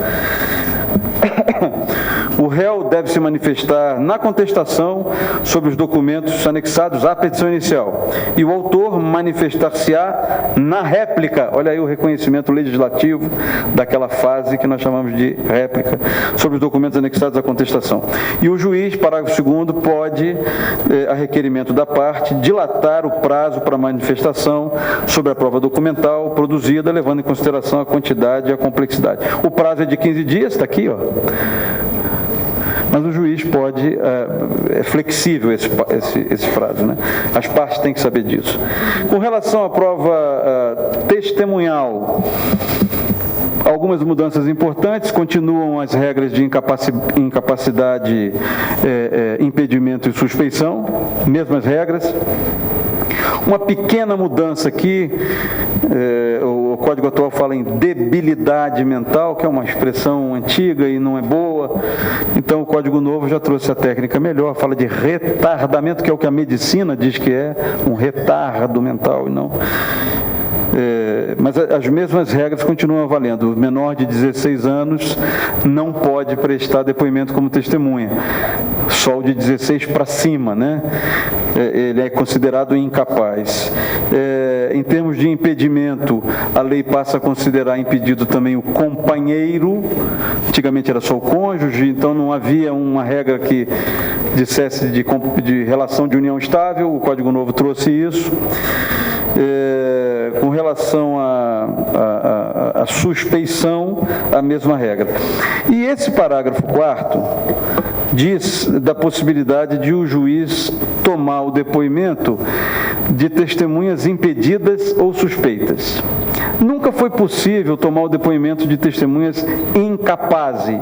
O réu deve se manifestar na contestação sobre os documentos anexados à petição inicial e o autor manifestar-se-á na réplica, olha aí o reconhecimento legislativo daquela fase que nós chamamos de réplica, sobre os documentos anexados à contestação. E o juiz, parágrafo 2º, pode, a requerimento da parte, dilatar o prazo para manifestação sobre a prova documental produzida, levando em consideração a quantidade e a complexidade. O prazo é de 15 dias, está aqui, mas o juiz pode, é flexível esse prazo, As partes têm que saber disso. Com relação à prova testemunhal, algumas mudanças importantes, continuam as regras de incapacidade, impedimento e suspeição, mesmas regras. Uma pequena mudança aqui, o Código atual fala em debilidade mental, que é uma expressão antiga e não é boa, então o Código novo já trouxe a técnica melhor, fala de retardamento, que é o que a medicina diz que é, um retardo mental e não... Mas as mesmas regras continuam valendo. O menor de 16 anos não pode prestar depoimento como testemunha. Só o de 16 para cima, né? Ele é considerado incapaz. Em termos de impedimento, a lei passa a considerar impedido também o companheiro. Antigamente era só o cônjuge, então não havia uma regra que dissesse de relação de união estável. O Código Novo trouxe isso. Com relação à suspeição, a mesma regra. E esse parágrafo 4º diz da possibilidade de o juiz tomar o depoimento de testemunhas impedidas ou suspeitas. Nunca foi possível tomar o depoimento de testemunhas incapazes,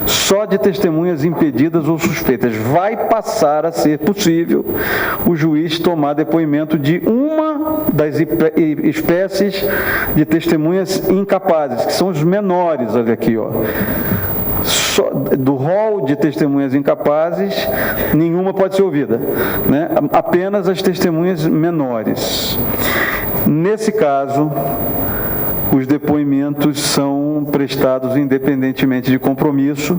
só de testemunhas impedidas ou suspeitas. Vai passar a ser possível o juiz tomar depoimento de uma das espécies de testemunhas incapazes, que são os menores, olha aqui, ó. Do rol de testemunhas incapazes, nenhuma pode ser ouvida, né? Apenas as testemunhas menores. Nesse caso, os depoimentos são prestados independentemente de compromisso.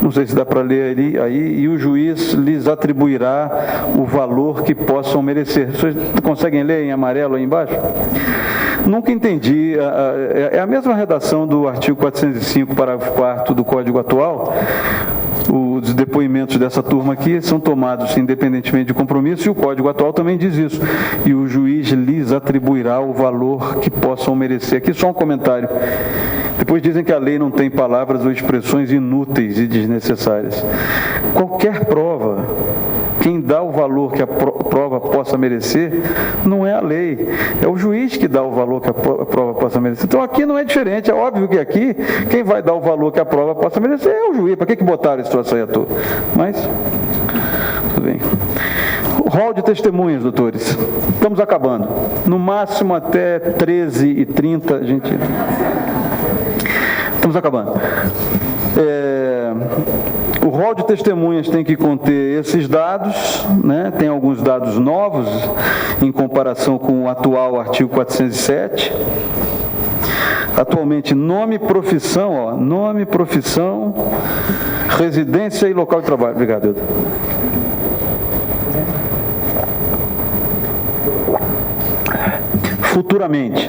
Não sei se dá para ler aí, e o juiz lhes atribuirá o valor que possam merecer. Vocês conseguem ler em amarelo aí embaixo? Nunca entendi, é a mesma redação do artigo 405, parágrafo 4º do Código atual. Os depoimentos dessa turma aqui são tomados independentemente de compromisso, e o Código atual também diz isso. E o juiz lhes atribuirá o valor que possam merecer. Aqui só um comentário. Depois dizem que a lei não tem palavras ou expressões inúteis e desnecessárias. Qualquer prova, quem dá o valor que a prova possa merecer, não é a lei, é o juiz que dá o valor que a prova possa merecer. Então aqui não é diferente, é óbvio que aqui, quem vai dar o valor que a prova possa merecer é o juiz. Para que botaram esse troço aí à toa? Mas, tudo bem. Rol de testemunhas, doutores. Estamos acabando. No máximo até 13h30, gente. Estamos acabando. O rol de testemunhas tem que conter esses dados, né? Tem alguns dados novos em comparação com o atual artigo 407. Atualmente, nome, profissão, nome, profissão, residência e local de trabalho. Obrigado, Eudo. Futuramente.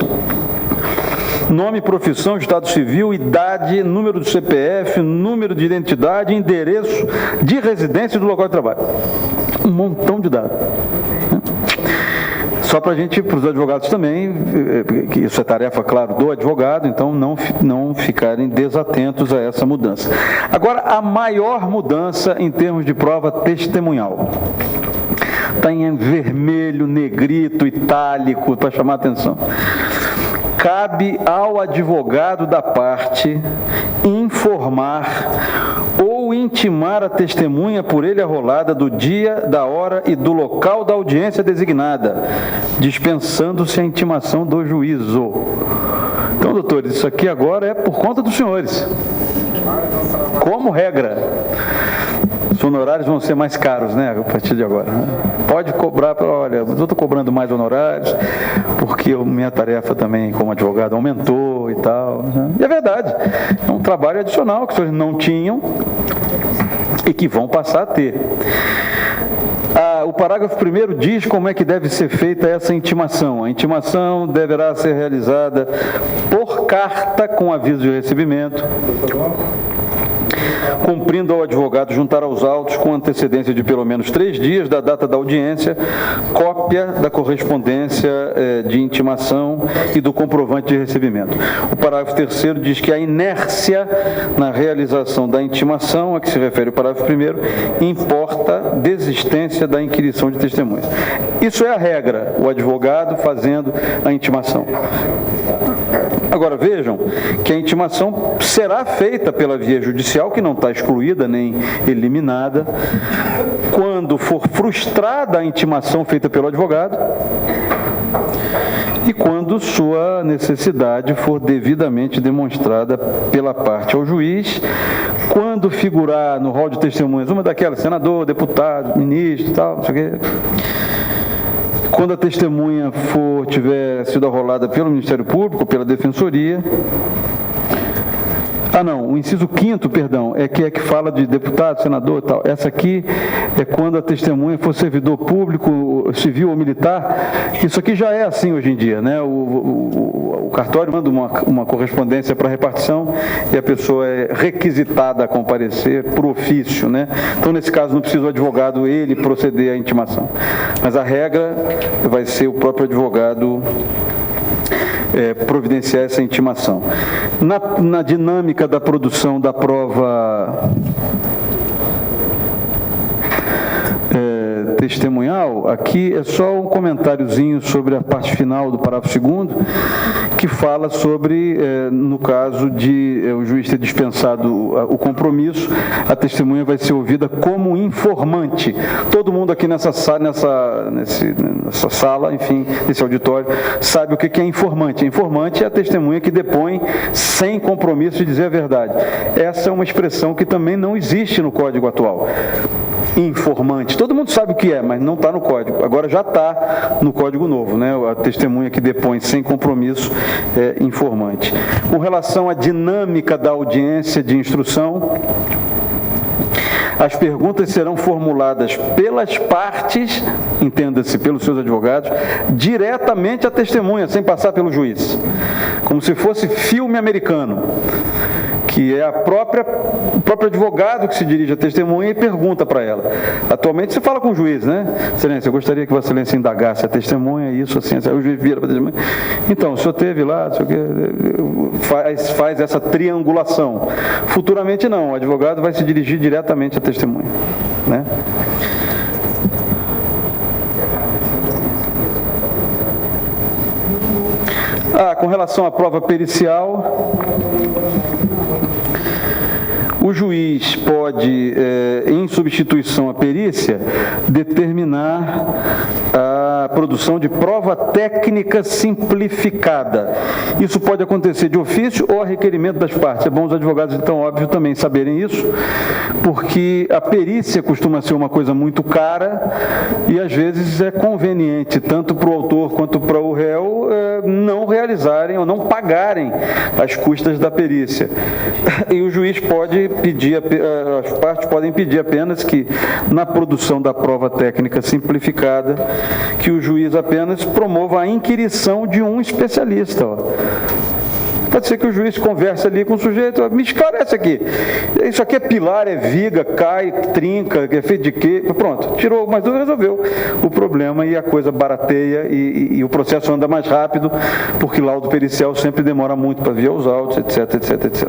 Nome, profissão, estado civil, idade, número do CPF, número de identidade, endereço de residência e do local de trabalho. Um montão de dados. Só para a gente, para os advogados também, que isso é tarefa, claro, do advogado, então não ficarem desatentos a essa mudança. Agora, a maior mudança em termos de prova testemunhal. Está em vermelho, negrito, itálico, para chamar a atenção. Cabe ao advogado da parte informar ou intimar a testemunha por ele arrolada do dia, da hora e do local da audiência designada, dispensando-se a intimação do juízo. Então, doutores, isso aqui agora é por conta dos senhores. Como regra. Os honorários vão ser mais caros, né, a partir de agora. Pode cobrar, olha, eu estou cobrando mais honorários, porque minha tarefa também como advogado aumentou e tal. Né? E é verdade, é um trabalho adicional que os senhores não tinham e que vão passar a ter. O parágrafo 1º diz como é que deve ser feita essa intimação. A intimação deverá ser realizada por carta com aviso de recebimento, cumprindo ao advogado juntar aos autos, com antecedência de pelo menos 3 dias da data da audiência, cópia da correspondência de intimação e do comprovante de recebimento. O parágrafo 3º diz que a inércia na realização da intimação, a que se refere o parágrafo 1º, importa desistência da inquirição de testemunhas. Isso é a regra, o advogado fazendo a intimação. Agora, vejam que a intimação será feita pela via judicial, que não está excluída nem eliminada, quando for frustrada a intimação feita pelo advogado e quando sua necessidade for devidamente demonstrada pela parte ao juiz, quando figurar no rol de testemunhas uma daquelas, senador, deputado, ministro, tal, não sei o quê. Quando a testemunha tiver sido arrolada pelo Ministério Público, pela Defensoria. O inciso 5º, perdão, é que fala de deputado, senador e tal. Essa aqui é quando a testemunha for servidor público, civil ou militar. Isso aqui já é assim hoje em dia, né? O cartório manda uma correspondência para repartição e a pessoa é requisitada a comparecer por ofício, né? Então, nesse caso, não precisa o advogado ele proceder à intimação. Mas a regra vai ser o próprio advogado providenciar essa intimação. Na dinâmica da produção da prova testemunhal, aqui é só um comentáriozinho sobre a parte final do parágrafo 2º, que fala sobre, no caso de o juiz ter dispensado o compromisso, a testemunha vai ser ouvida como informante. Todo mundo aqui nessa sala, enfim, nesse auditório, sabe o que é informante. Informante é a testemunha que depõe sem compromisso de dizer a verdade. Essa é uma expressão que também não existe no Código atual. Informante. Todo mundo sabe o que é, mas não está no Código. Agora já está no Código Novo, né? A testemunha que depõe sem compromisso é informante. Com relação à dinâmica da audiência de instrução, as perguntas serão formuladas pelas partes, entenda-se, pelos seus advogados, diretamente à testemunha, sem passar pelo juiz. Como se fosse filme americano, que é o próprio advogado que se dirige à testemunha e pergunta para ela. Atualmente, você fala com o juiz, né? Excelência, eu gostaria que Vossa Excelência indagasse a testemunha, isso, assim, assim. O juiz vira para a testemunha. Então, o senhor teve lá, não sei o quê, faz essa triangulação. Futuramente, não. O advogado vai se dirigir diretamente à testemunha, né? Com relação à prova pericial, o juiz pode, em substituição à perícia, determinar a produção de prova técnica simplificada. Isso pode acontecer de ofício ou a requerimento das partes. É bom os advogados, então, óbvio, também saberem isso, porque a perícia costuma ser uma coisa muito cara e, às vezes, é conveniente, tanto para o autor quanto para o réu, não realizarem ou não pagarem as custas da perícia. E o juiz pode pedir, as partes podem pedir apenas que, na produção da prova técnica simplificada, que o juiz apenas promova a inquirição de um especialista. Pode ser que o juiz converse ali com o sujeito, me esclarece aqui, isso aqui é pilar, é viga, cai, trinca, é feito de quê? Pronto, tirou algumas dúvidas, resolveu o problema e a coisa barateia e o processo anda mais rápido, porque laudo pericial sempre demora muito para vir aos autos, etc, etc, etc.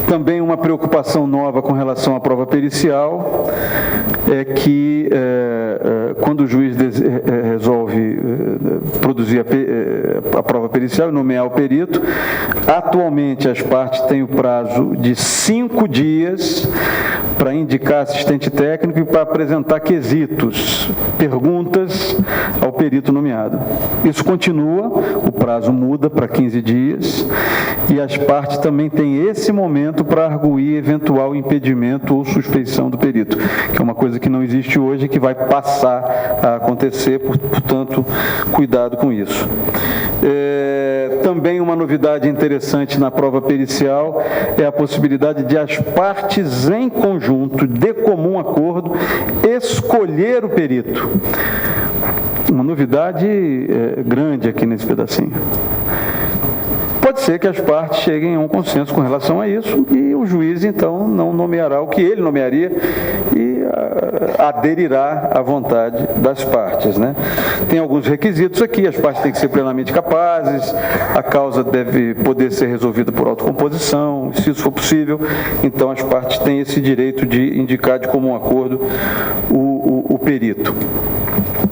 Também uma preocupação nova com relação à prova pericial é que, quando o juiz resolve produzir a prova pericial e nomear o perito, atualmente as partes têm o prazo de 5 dias para indicar assistente técnico e para apresentar quesitos, perguntas ao perito nomeado. Isso continua, o prazo muda para 15 dias e as partes também têm esse momento para arguir eventual impedimento ou suspeição do perito, que é uma coisa que não existe hoje e que vai passar a acontecer, portanto, cuidado com isso. Também uma novidade interessante na prova pericial é a possibilidade de as partes em conjunto, de comum acordo, escolher o perito. Uma novidade grande aqui nesse pedacinho. Pode ser que as partes cheguem a um consenso com relação a isso e o juiz, então, não nomeará o que ele nomearia e aderirá à vontade das partes, né? Tem alguns requisitos aqui, as partes têm que ser plenamente capazes, a causa deve poder ser resolvida por autocomposição, se isso for possível, então as partes têm esse direito de indicar de comum acordo o perito.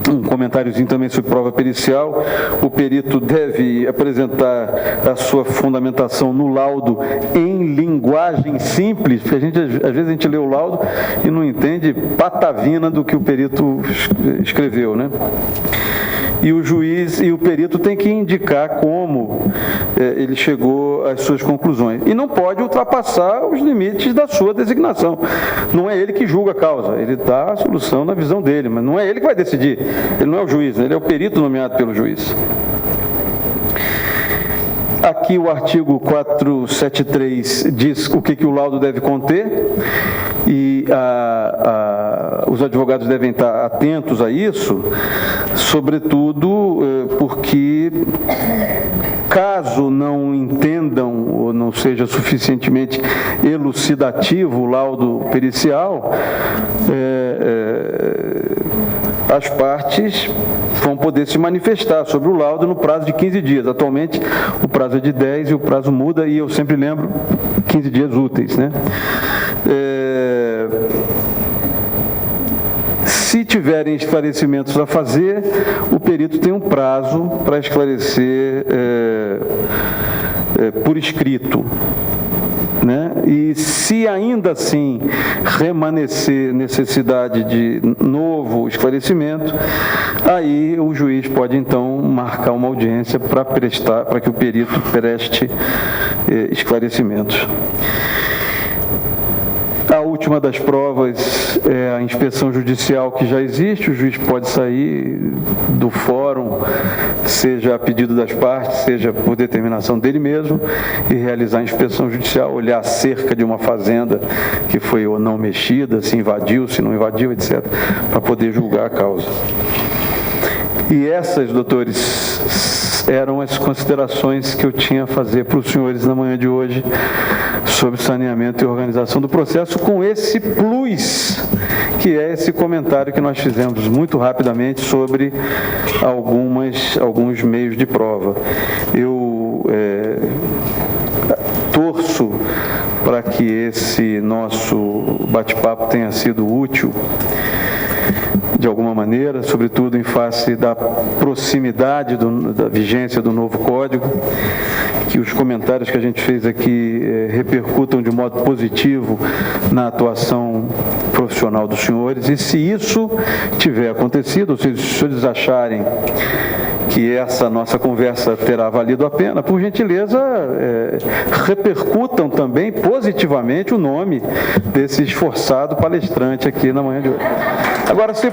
Um comentáriozinho também sobre prova pericial. O perito deve apresentar a sua fundamentação no laudo em linguagem simples, porque às vezes a gente lê o laudo e não entende patavina do que o perito escreveu, né? e o juiz e o perito tem que indicar como ele chegou às suas conclusões. E não pode ultrapassar os limites da sua designação. Não é ele que julga a causa, ele dá a solução na visão dele, mas não é ele que vai decidir. Ele não é o juiz, ele é o perito nomeado pelo juiz. Aqui o artigo 473 diz o que o laudo deve conter e os advogados devem estar atentos a isso, sobretudo porque caso não entendam ou não seja suficientemente elucidativo o laudo pericial, as partes vão poder se manifestar sobre o laudo no prazo de 15 dias. Atualmente, o prazo é de 10 e o prazo muda, e eu sempre lembro 15 dias úteis, né? Se tiverem esclarecimentos a fazer, o perito tem um prazo para esclarecer por escrito. Né? E se ainda assim remanescer necessidade de novo esclarecimento, aí o juiz pode então marcar uma audiência para que o perito preste esclarecimentos. A última das provas é a inspeção judicial que já existe. O juiz pode sair do fórum, seja a pedido das partes, seja por determinação dele mesmo, e realizar a inspeção judicial, olhar a cerca de uma fazenda que foi ou não mexida, se invadiu, se não invadiu, etc., para poder julgar a causa. E essas, doutores, eram as considerações que eu tinha a fazer para os senhores na manhã de hoje sobre saneamento e organização do processo, com esse plus, que é esse comentário que nós fizemos muito rapidamente sobre alguns meios de prova. Eu torço para que esse nosso bate-papo tenha sido útil de alguma maneira, sobretudo em face da proximidade da vigência do novo Código, que os comentários que a gente fez aqui repercutam de modo positivo na atuação profissional dos senhores, e se isso tiver acontecido, ou seja, se os senhores acharem que essa nossa conversa terá valido a pena, por gentileza, repercutam também positivamente o nome desse esforçado palestrante aqui na manhã de hoje. Agora, se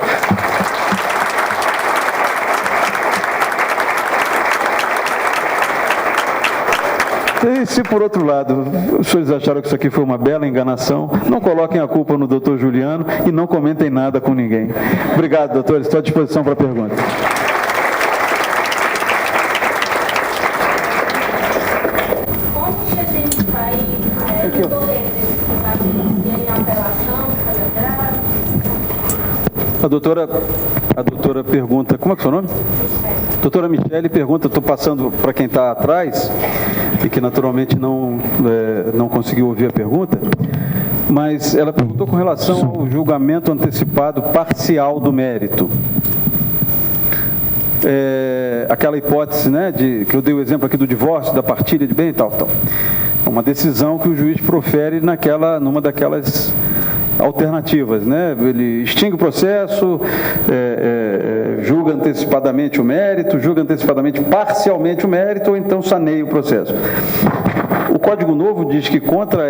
por outro lado os senhores acharam que isso aqui foi uma bela enganação, não coloquem a culpa no doutor Juliano e não comentem nada com ninguém. Obrigado, doutor. Estou à disposição para perguntas. Como que a gente vai resolver em apelação, A doutora pergunta, como é que é o seu nome? Doutora Michele pergunta, estou passando para quem está atrás, e que naturalmente não conseguiu ouvir a pergunta, mas ela perguntou com relação ao julgamento antecipado parcial do mérito. Aquela hipótese, né, que eu dei o exemplo aqui do divórcio, da partilha de bem e tal. Uma decisão que o juiz profere numa daquelas alternativas, né? Ele extingue o processo, julga antecipadamente o mérito, julga antecipadamente parcialmente o mérito, ou então saneia o processo. O Código Novo diz que contra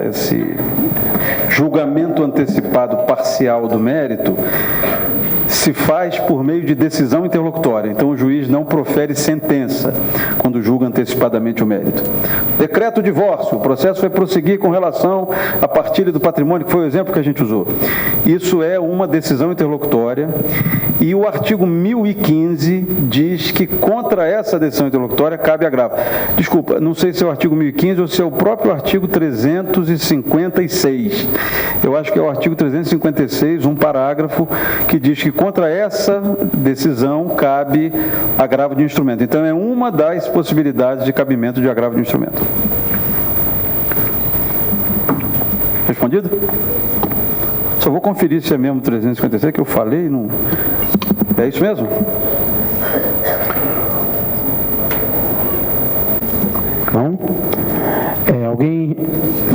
esse julgamento antecipado parcial do mérito se faz por meio de decisão interlocutória. Então, o juiz não profere sentença quando julga antecipadamente o mérito. Decreto divórcio. O processo vai prosseguir com relação à partilha do patrimônio, que foi o exemplo que a gente usou. Isso é uma decisão interlocutória, e o artigo 1015 diz que contra essa decisão interlocutória cabe agravo. Desculpa, não sei se é o artigo 1015 ou se é o próprio artigo 356. Eu acho que é o artigo 356, um parágrafo, que diz que contra essa decisão cabe agravo de instrumento. Então, é uma das possibilidades de cabimento de agravo de instrumento. Respondido? Só vou conferir se é mesmo 356 que eu falei. Não... É isso mesmo? Não? Alguém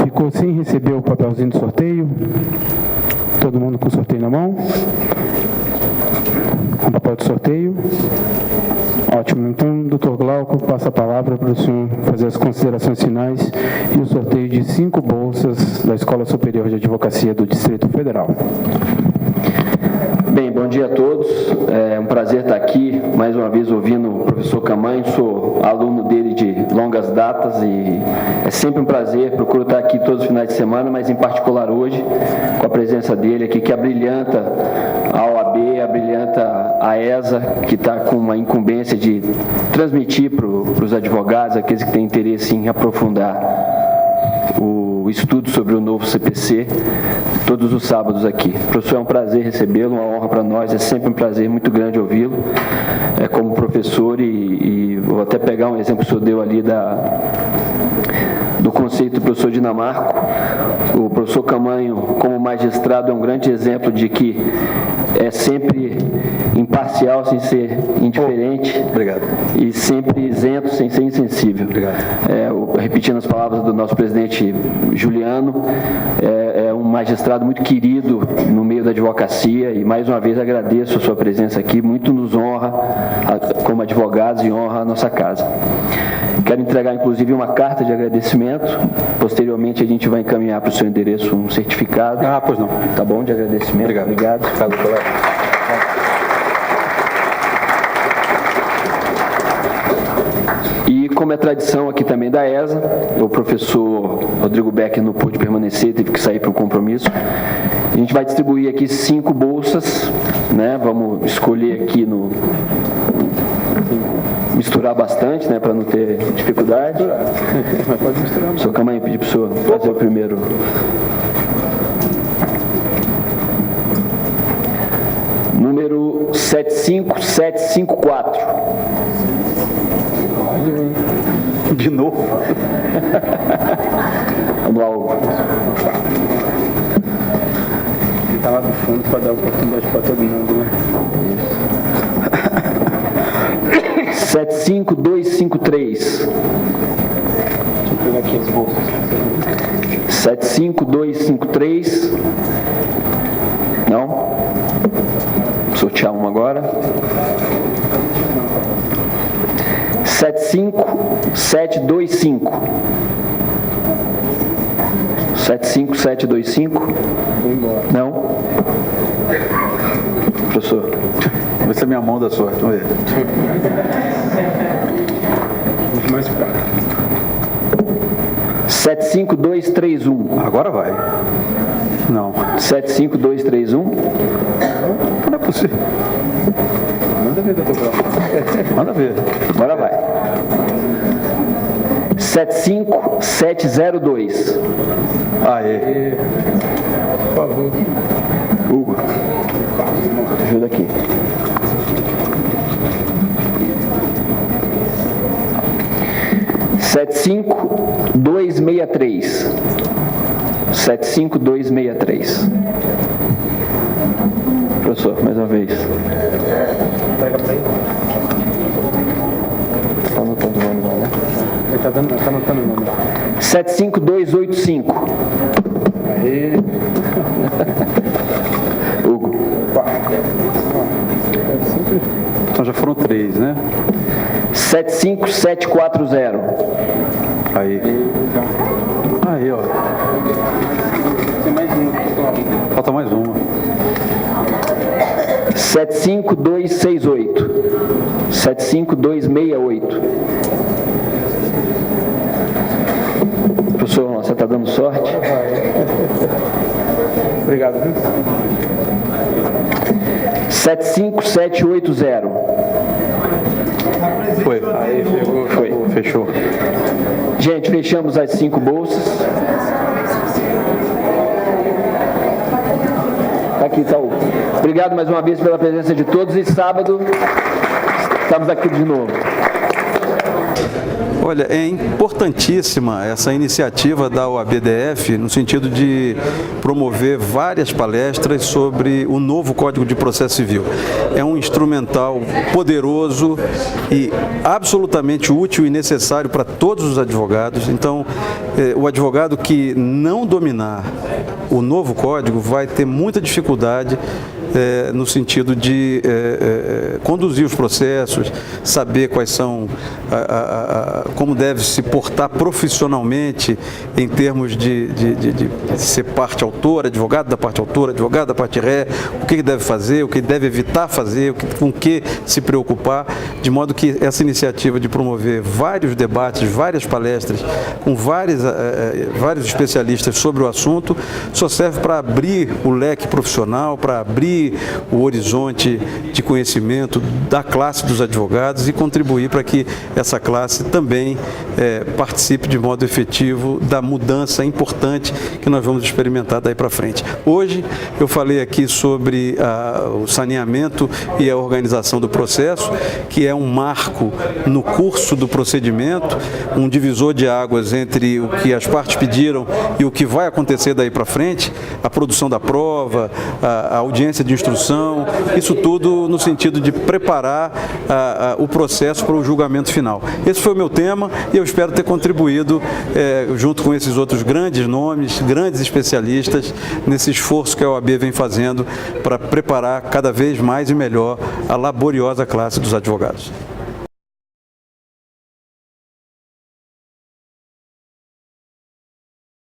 ficou sem receber o papelzinho de sorteio? Todo mundo com sorteio na mão? com papel de sorteio? Ótimo. Então, doutor Glauco, passa a palavra para o senhor fazer as considerações finais e o sorteio de 5 bolsas da Escola Superior de Advocacia do Distrito Federal. Bem, bom dia a todos. É um prazer estar aqui, mais uma vez, ouvindo o professor Camanho. Sou aluno dele de longas datas e é sempre um prazer. Procuro estar aqui todos os finais de semana, mas em particular hoje, com a presença dele aqui, que abrilhanta a OAB, abrilhanta a ESA, que está com uma incumbência de transmitir para os advogados, aqueles que têm interesse em aprofundar o estudo sobre o novo CPC, todos os sábados aqui. Professor, é um prazer recebê-lo, uma honra para nós, é sempre um prazer muito grande ouvi-lo como professor e vou até pegar um exemplo que o senhor deu ali do conceito do professor Dinamarco. O professor Camanho, como magistrado, é um grande exemplo de que é sempre imparcial, sem ser indiferente. Obrigado. E sempre isento, sem ser insensível. Obrigado. Repetindo as palavras do nosso presidente Juliano, é um magistrado muito querido no meio da advocacia e, mais uma vez, agradeço a sua presença aqui, muito nos honra como advogados e honra a nossa casa. Quero entregar, inclusive, uma carta de agradecimento. Posteriormente, a gente vai encaminhar para o seu endereço um certificado. Pois não. Tá bom? De agradecimento. Obrigado. Obrigado, colega. E como é tradição aqui também da ESA, o professor Rodrigo Becker não pôde permanecer, teve que sair para um compromisso. A gente vai distribuir aqui 5 bolsas, né? Vamos escolher aqui misturar bastante, né, para não ter dificuldade. Mas pode misturar. O senhor Camanho pedir para o senhor fazer o primeiro. Número 75754. De novo. Vamos lá, Hugo. Ele está lá do fundo para dar oportunidade para todo mundo, né? 75253. Deixa eu pegar aqui as bolsas. 75253. Não? Vou sortear uma agora. 75725. 75725. Não? Professor. Vai ser minha mão da sorte, vamos ver. Muito mais prático. 75231. Agora vai. Não. 75231. Não é possível. Manda ver, doutor Glauco. Manda ver. Agora vai. 75702. Aê. Por favor. Hugo. Ajuda aqui. 75263. 75263. Professor, mais uma vez. Está anotando o nome lá, né? Ele está anotando o nome. 75285. Aê. Hugo. Então já foram 3, né? 75740. Aí. Aí, ó. Tem mais um. Falta mais uma. 75268. 75268. Professor, você está dando sorte? Obrigado, viu? 75780. Foi. Aí, chegou. Foi. Fechou. Gente, fechamos as 5 bolsas. Aqui está o. Obrigado mais uma vez pela presença de todos e sábado estamos aqui de novo. Olha, é importantíssima essa iniciativa da OAB-DF no sentido de promover várias palestras sobre o novo Código de Processo Civil. É um instrumental poderoso e absolutamente útil e necessário para todos os advogados. Então, o advogado que não dominar o novo código vai ter muita dificuldade no sentido de conduzir os processos, saber quais são, como deve se portar profissionalmente em termos de ser parte autora, advogado da parte autora, advogado da parte ré, o que deve fazer, o que deve evitar fazer, com o que se preocupar, de modo que essa iniciativa de promover vários debates, várias palestras, com vários especialistas sobre o assunto, só serve para abrir o leque profissional, para abrir o horizonte de conhecimento da classe dos advogados e contribuir para que essa classe também participe de modo efetivo da mudança importante que nós vamos experimentar daí para frente. Hoje eu falei aqui sobre o saneamento e a organização do processo, que é um marco no curso do procedimento, um divisor de águas entre o que as partes pediram e o que vai acontecer daí para frente, a produção da prova, a audiência de instrução, isso tudo no sentido de preparar o processo para o julgamento final. Esse foi o meu tema e eu espero ter contribuído, junto com esses outros grandes nomes, grandes especialistas, nesse esforço que a OAB vem fazendo para preparar cada vez mais e melhor a laboriosa classe dos advogados.